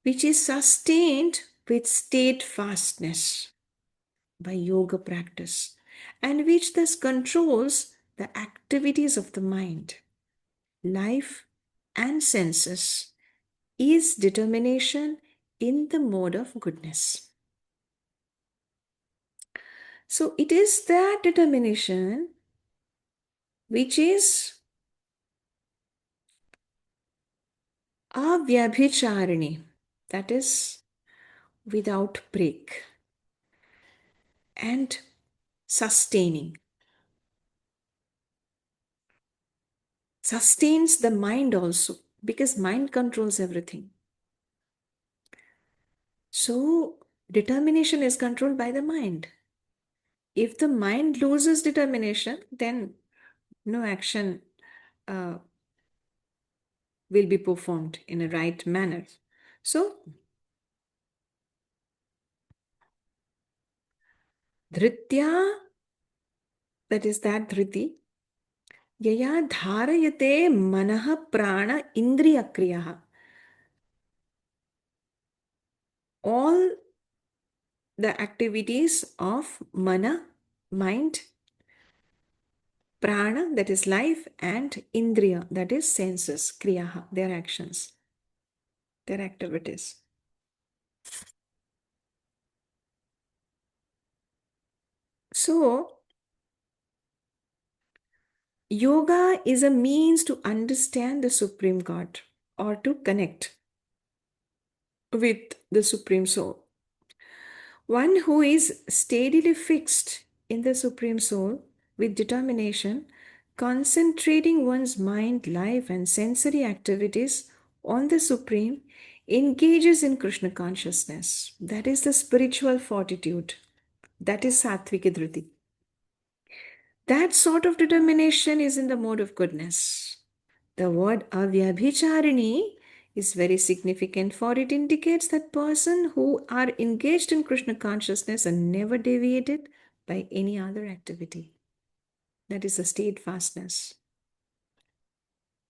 which is sustained with steadfastness by yoga practice, and which thus controls the activities of the mind, life, and senses, is determination in the mode of goodness. So it is that determination which is avyabhicharini, that is without break, and sustaining. Sustains the mind also, because mind controls everything. So determination is controlled by the mind. If the mind loses determination, then no action will be performed in a right manner. So dhritya, that is that dhriti, yaya dharayate manah prana indriya kriyaha. All the activities of mana, mind, prana, that is life, and indriya, that is senses, kriyaha, their actions, their activities. So, yoga is a means to understand the Supreme God or to connect with the Supreme Soul. One who is steadily fixed in the Supreme Soul with determination, concentrating one's mind, life, and sensory activities on the Supreme, engages in Krishna consciousness. That is the spiritual fortitude. That is Sattvika Dhriti. That sort of determination is in the mode of goodness. The word avyabhicharini is very significant, for it indicates that person who are engaged in Krishna consciousness and never deviated by any other activity. That is a steadfastness.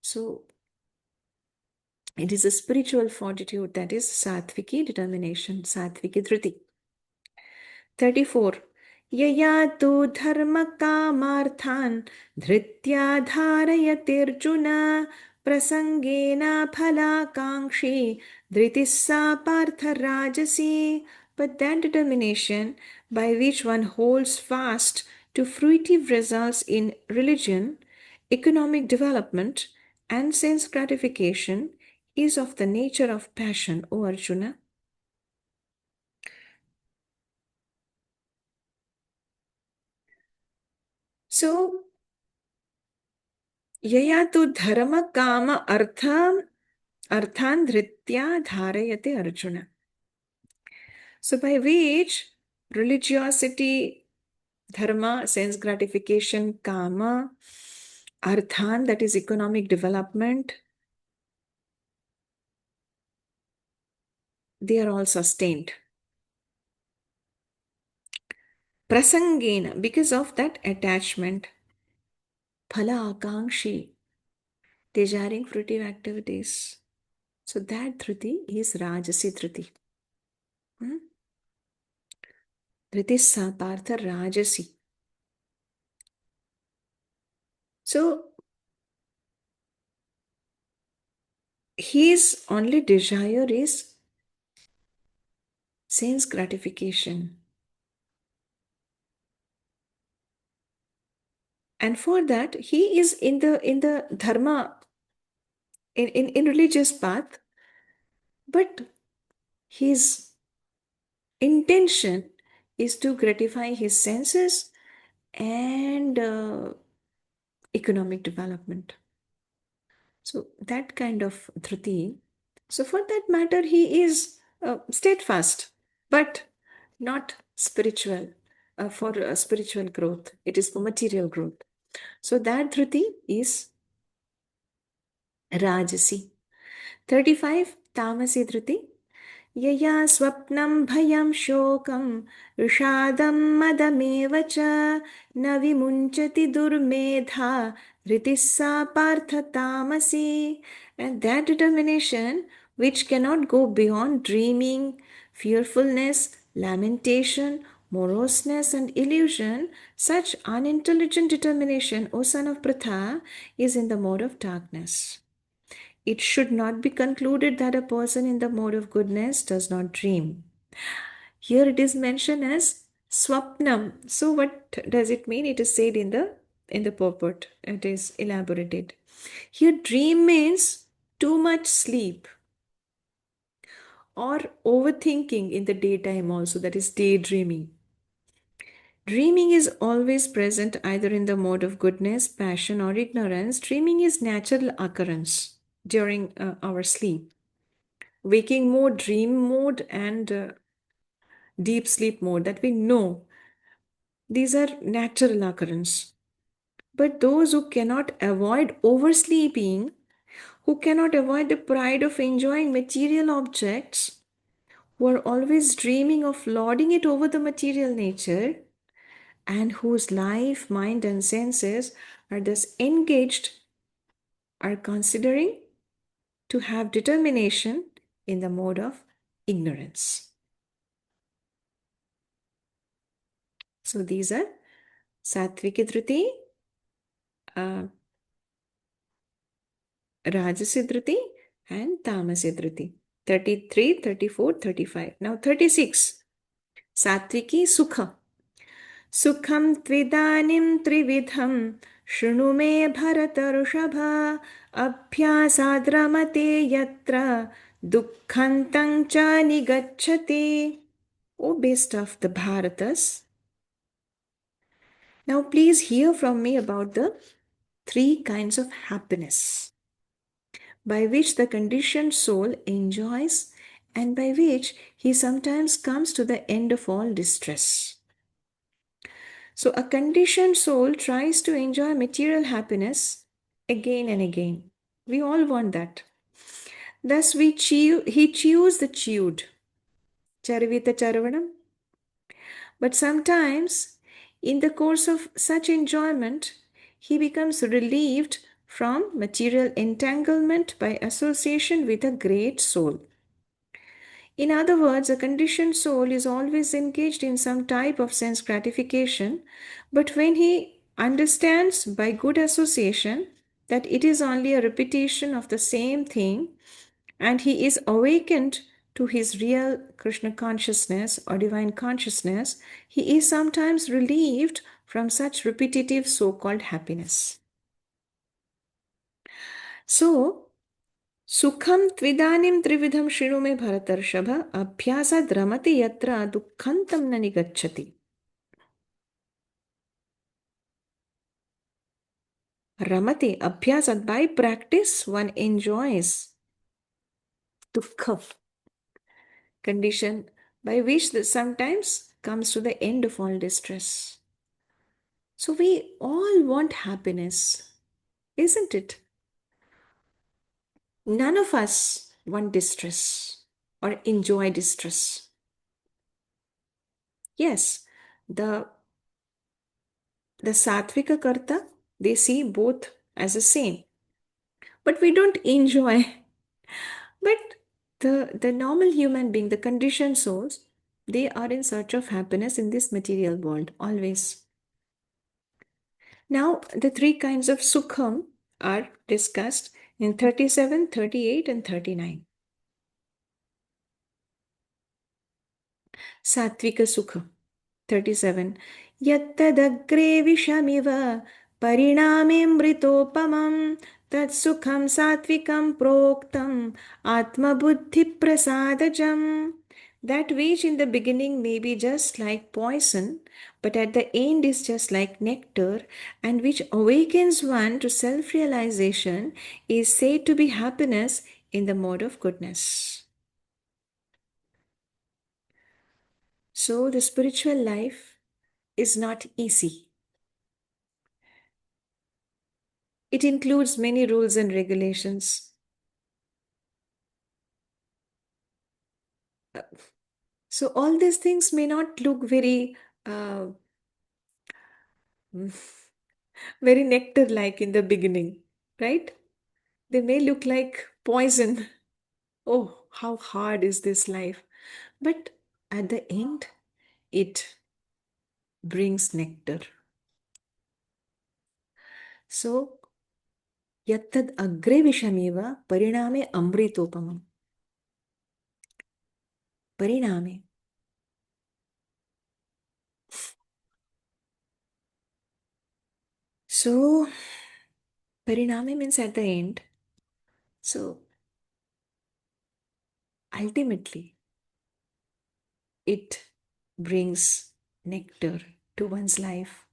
So it is a spiritual fortitude, that is sattviki determination, sattviki dhriti. 34. Yaya tu dharma kamarthan dhritya dharayatirjuna prasangena phalākaṅkṣī dhritis partha rājasī. But that determination by which one holds fast to fruitive results in religion, economic development, and sense gratification is of the nature of passion, O Arjuna. So, yaya tu dharma kama arthan dhritya dharayate Arjuna. So, by which religiosity, dharma, sense gratification, kama, arthan, that is economic development, they are all sustained. Prasangena, because of that attachment. Phala akankshi, desiring fruitive activities. So that dhriti is rajasi dhriti. Dhriti sapartha rajasi. So his only desire is sense gratification. And for that, he is in the dharma, in religious path, but his intention is to gratify his senses and economic development. So that kind of dhriti. So for that matter, he is steadfast, but not spiritual, for spiritual growth. It is for material growth. So that dhriti is rajasi. 35, tamasi dhriti. यया स्वप्नं भयं शोकं विषादं मदमेव च न विमुञ्चति दुर्मेधा धृतिः सा पार्थ तामसी. And that determination which cannot go beyond dreaming, fearfulness, lamentation, moroseness and illusion, such unintelligent determination, O son of Pratha, is in the mode of darkness. It should not be concluded that a person in the mode of goodness does not dream. Here it is mentioned as swapnam. So what does it mean? It is said in the purport. It is elaborated. Here dream means too much sleep or overthinking in the daytime also, that is daydreaming. Dreaming is always present either in the mode of goodness, passion or ignorance. Dreaming is natural occurrence during our sleep. Waking mode, dream mode, and deep sleep mode that we know. These are natural occurrence. But those who cannot avoid oversleeping, who cannot avoid the pride of enjoying material objects, who are always dreaming of lording it over the material nature, and whose life, mind, and senses are thus engaged, are considering to have determination in the mode of ignorance. So these are Sattvika Dhriti, Rajasi Dhriti, and Tamasi Dhriti. 33, 34, 35. Now 36. Sattviki Sukha. Sukham tvidanim trividham shृणु me bharata abhyasadramate yatra dukkhantam cha nigacchati. O best of the Bharatas, now please hear from me about the three kinds of happiness by which the conditioned soul enjoys and by which he sometimes comes to the end of all distress. So a conditioned soul tries to enjoy material happiness again and again. We all want that. Thus he chews the chewed. Charvita charvanam. But sometimes in the course of such enjoyment, he becomes relieved from material entanglement by association with a great soul. In other words, a conditioned soul is always engaged in some type of sense gratification, but when he understands by good association that it is only a repetition of the same thing, and he is awakened to his real Krishna consciousness or divine consciousness, he is sometimes relieved from such repetitive so-called happiness. So, सुखम त्विदानीं त्रिविधं शृणु मे भरतर्षभ अभ्यासाद् रमते यत्र दुःखन्तं न निगच्छति. Ramate, abhyasat, by practice one enjoys dukkha, condition by which the sometimes comes to the end of all distress. So we all want happiness, isn't it? None of us want distress or enjoy distress. Yes, the Sattvika Karta, they see both as the same. But we don't enjoy. But the normal human being, the conditioned souls, they are in search of happiness in this material world, always. Now, the three kinds of sukham are discussed in 37, 38, and 39. Sattvika Sukha, 37. Yattadagre vishamiva parinamemritopamam tat sukham sattvikam proktam atma buddhi prasadajam. That which in the beginning may be just like poison, but at the end is just like nectar, and which awakens one to self-realization, is said to be happiness in the mode of goodness. So the spiritual life is not easy. It includes many rules and regulations. So all these things may not look very very nectar-like in the beginning, right? They may look like poison. Oh, how hard is this life? But at the end, it brings nectar. So, yattad agre vishameva pariname amritopamam. Pariname. So, pariname means at the end. So, ultimately, it brings nectar to one's life.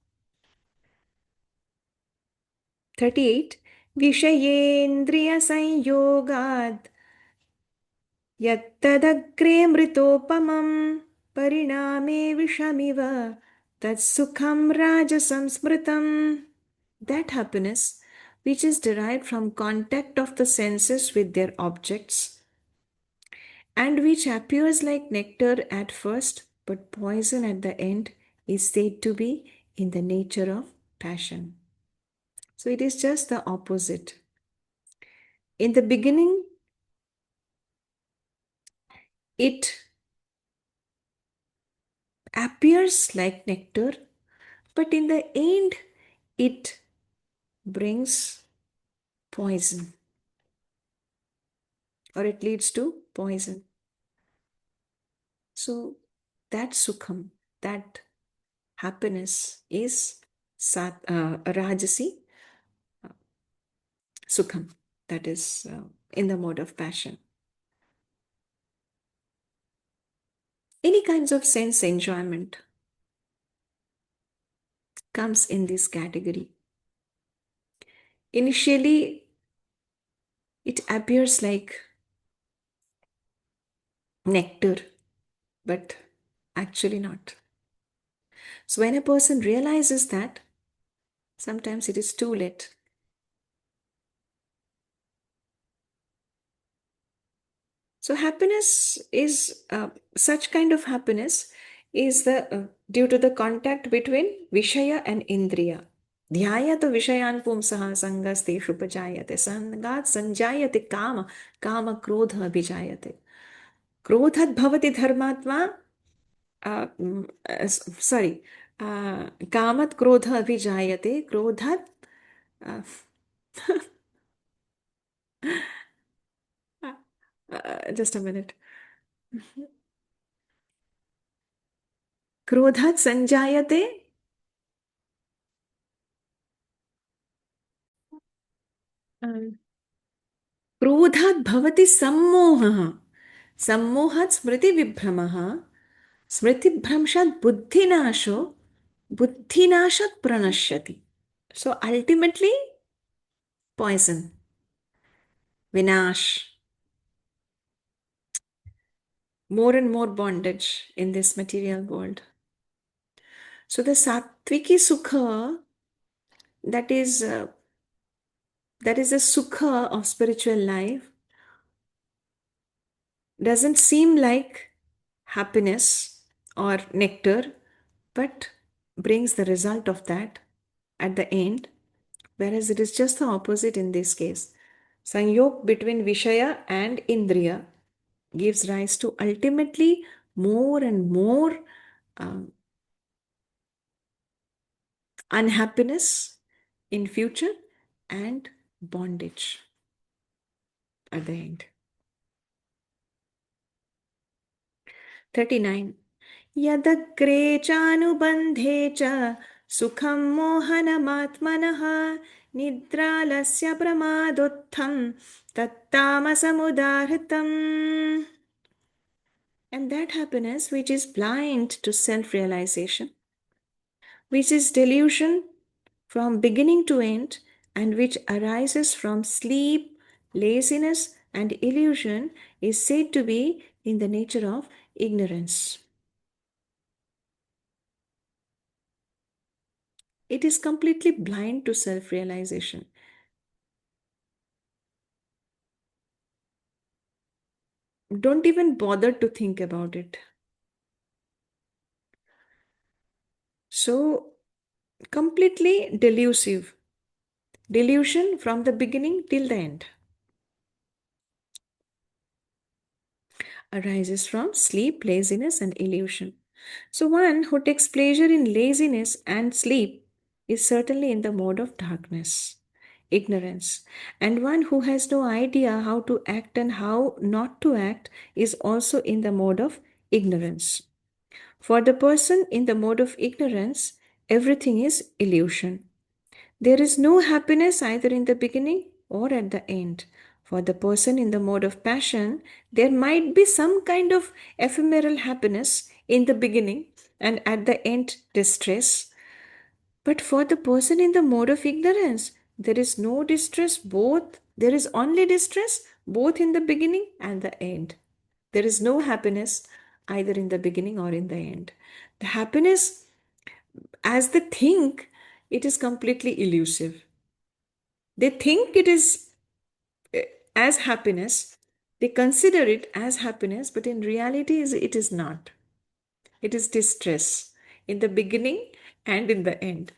38. Vishayendriya sanyogad yattadagre mritopamam pariname vishamiva tat sukham rajasam smritam. That happiness which is derived from contact of the senses with their objects and which appears like nectar at first but poison at the end is said to be in the nature of passion. So it is just the opposite. In the beginning, it appears like nectar, but in the end, it brings poison or it leads to poison. So that sukham, that happiness is rajasi sukham, that is in the mode of passion. Any kinds of sense enjoyment comes in this category. Initially, it appears like nectar, but actually not. So when a person realizes that, sometimes it is too late. So happiness is such kind of happiness is the due to the contact between Vishaya and Indriya. Dhyayata Vishayan Pumsaha Sangasteshu Pajayate Sangat Sanjayate Kama Kama Krodha Abhijayate. Krodhat Bhavati Dharmatma sorry Kamat Krodha Abhijayate Krodhat Just a minute. क्रोधात् संजायते क्रोधात् भवति सम्मोहः सम्मोहात् स्मृतिविभ्रमः स्मृतिभ्रंशात् बुद्धिनाशो बुद्धिनाशात् प्रणश्यति. So ultimately, poison, vinash, more and more bondage in this material world. So the sattviki sukha, that is that is the sukha of spiritual life, doesn't seem like happiness or nectar, but brings the result of that at the end, whereas it is just the opposite in this case. Sanyog between Vishaya and Indriya gives rise to ultimately more and more um, unhappiness in future and bondage at the end. 39. यदग्रे चानुबन्धे च सुखं मोहनमात्मनः निद्रालस्य प्रमादोत्थं तत्तामसमुदाहृतम्. And that happiness which is blind to self-realization, which is delusion from beginning to end, and which arises from sleep, laziness, and illusion, is said to be in the nature of ignorance. It is completely blind to self realization. Don't even bother to think about it. So, completely delusive. Delusion from the beginning till the end. Arises from sleep, laziness, and illusion. So, one who takes pleasure in laziness and sleep is certainly in the mode of darkness, ignorance. And one who has no idea how to act and how not to act is also in the mode of ignorance. For the person in the mode of ignorance, everything is illusion. There is no happiness either in the beginning or at the end. For the person in the mode of passion, there might be some kind of ephemeral happiness in the beginning and at the end distress. But for the person in the mode of ignorance, there is no distress both, there is only distress both in the beginning and the end. There is no happiness either in the beginning or in the end. The happiness, as they think, it is completely elusive. They think it is as happiness, they consider it as happiness, but in reality, it is not. It is distress in the beginning and in the end.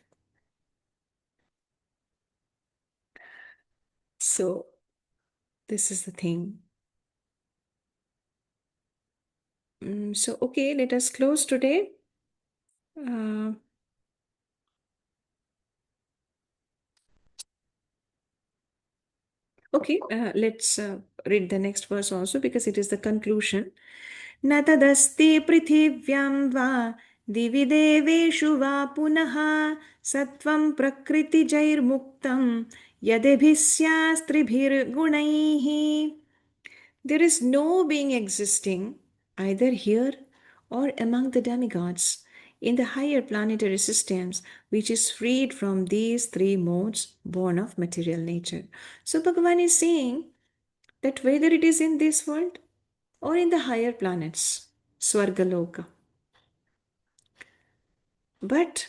So, this is the thing. So, okay, let us close today. Okay, let's read the next verse also because it is the conclusion. न तदस्ति पृथिव्यां वा दिवि देवेषु वा पुनः सत्वं प्रकृतिजैर्मुक्तं यदिभिः स्यास्त्रिभिर्गुणैः. There is no being existing either here or among the demigods in the higher planetary systems which is freed from these three modes born of material nature. So Bhagavan is saying that whether it is in this world or in the higher planets, Swargaloka, but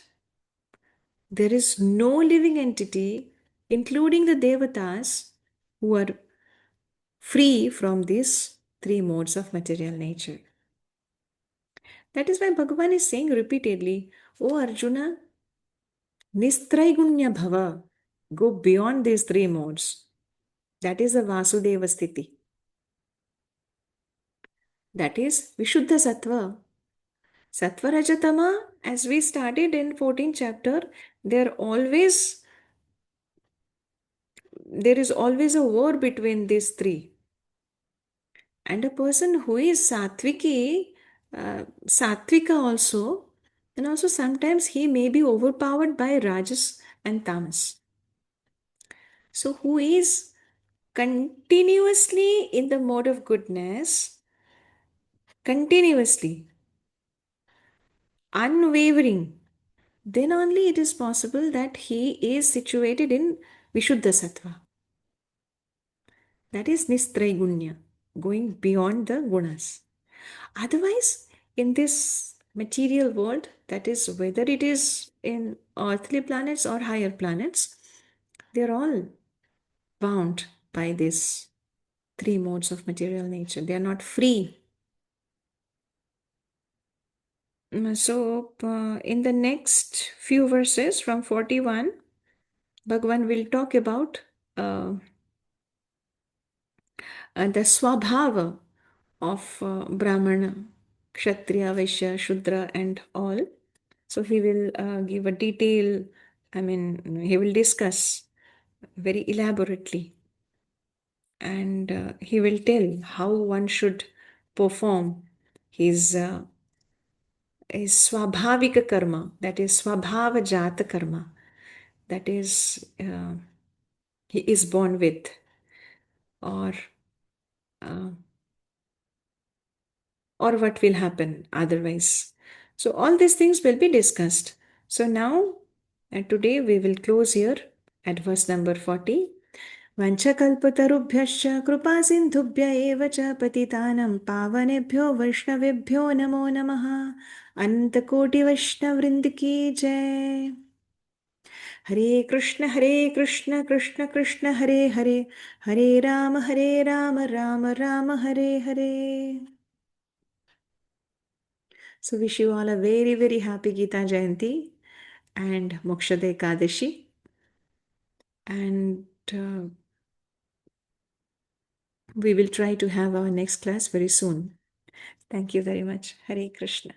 there is no living entity, including the Devatas, who are free from these three modes of material nature. That is why Bhagavan is saying repeatedly, O Arjuna, Nistraigunya Bhava, go beyond these three modes. That is the Vasudeva Sthiti. That is Vishuddha Sattva. Sattva Rajatama, as we started in 14th chapter, they are always there is always a war between these three. And a person who is sattvika also, and also sometimes he may be overpowered by rajas and tamas. So who is continuously in the mode of goodness, continuously, unwavering, then only it is possible that he is situated in Vishuddha Sattva. That is Nistraigunya, going beyond the gunas. Otherwise, in this material world, that is whether it is in earthly planets or higher planets, they are all bound by these three modes of material nature. They are not free. So, in the next few verses from 41, Bhagavan will talk about the swabhava of Brahmana, Kshatriya, Vaishya, Shudra, and all. So he will give a detail, he will discuss very elaborately, and he will tell how one should perform his swabhavika karma, that is swabhava jata karma, that is he is born with, or uh, or what will happen otherwise. So all these things will be discussed. So now, today we will close here at verse number 40. वंशकल्पतरुभ्यश्च कृपासिन्धुभ्य एव च पतितानं पावनेभ्यो वैष्णवेभ्यो नमो नमः. अनन्तकोटिवैष्णववृन्द की जय. हरे कृष्ण कृष्ण कृष्ण हरे हरे, हरे Ram Ram Ram Hare Hare. So wish you all a very, very happy Gita Jayanti and Mokshada Ekadashi. And we will try to have our next class very soon. Thank you very much. Hare Krishna.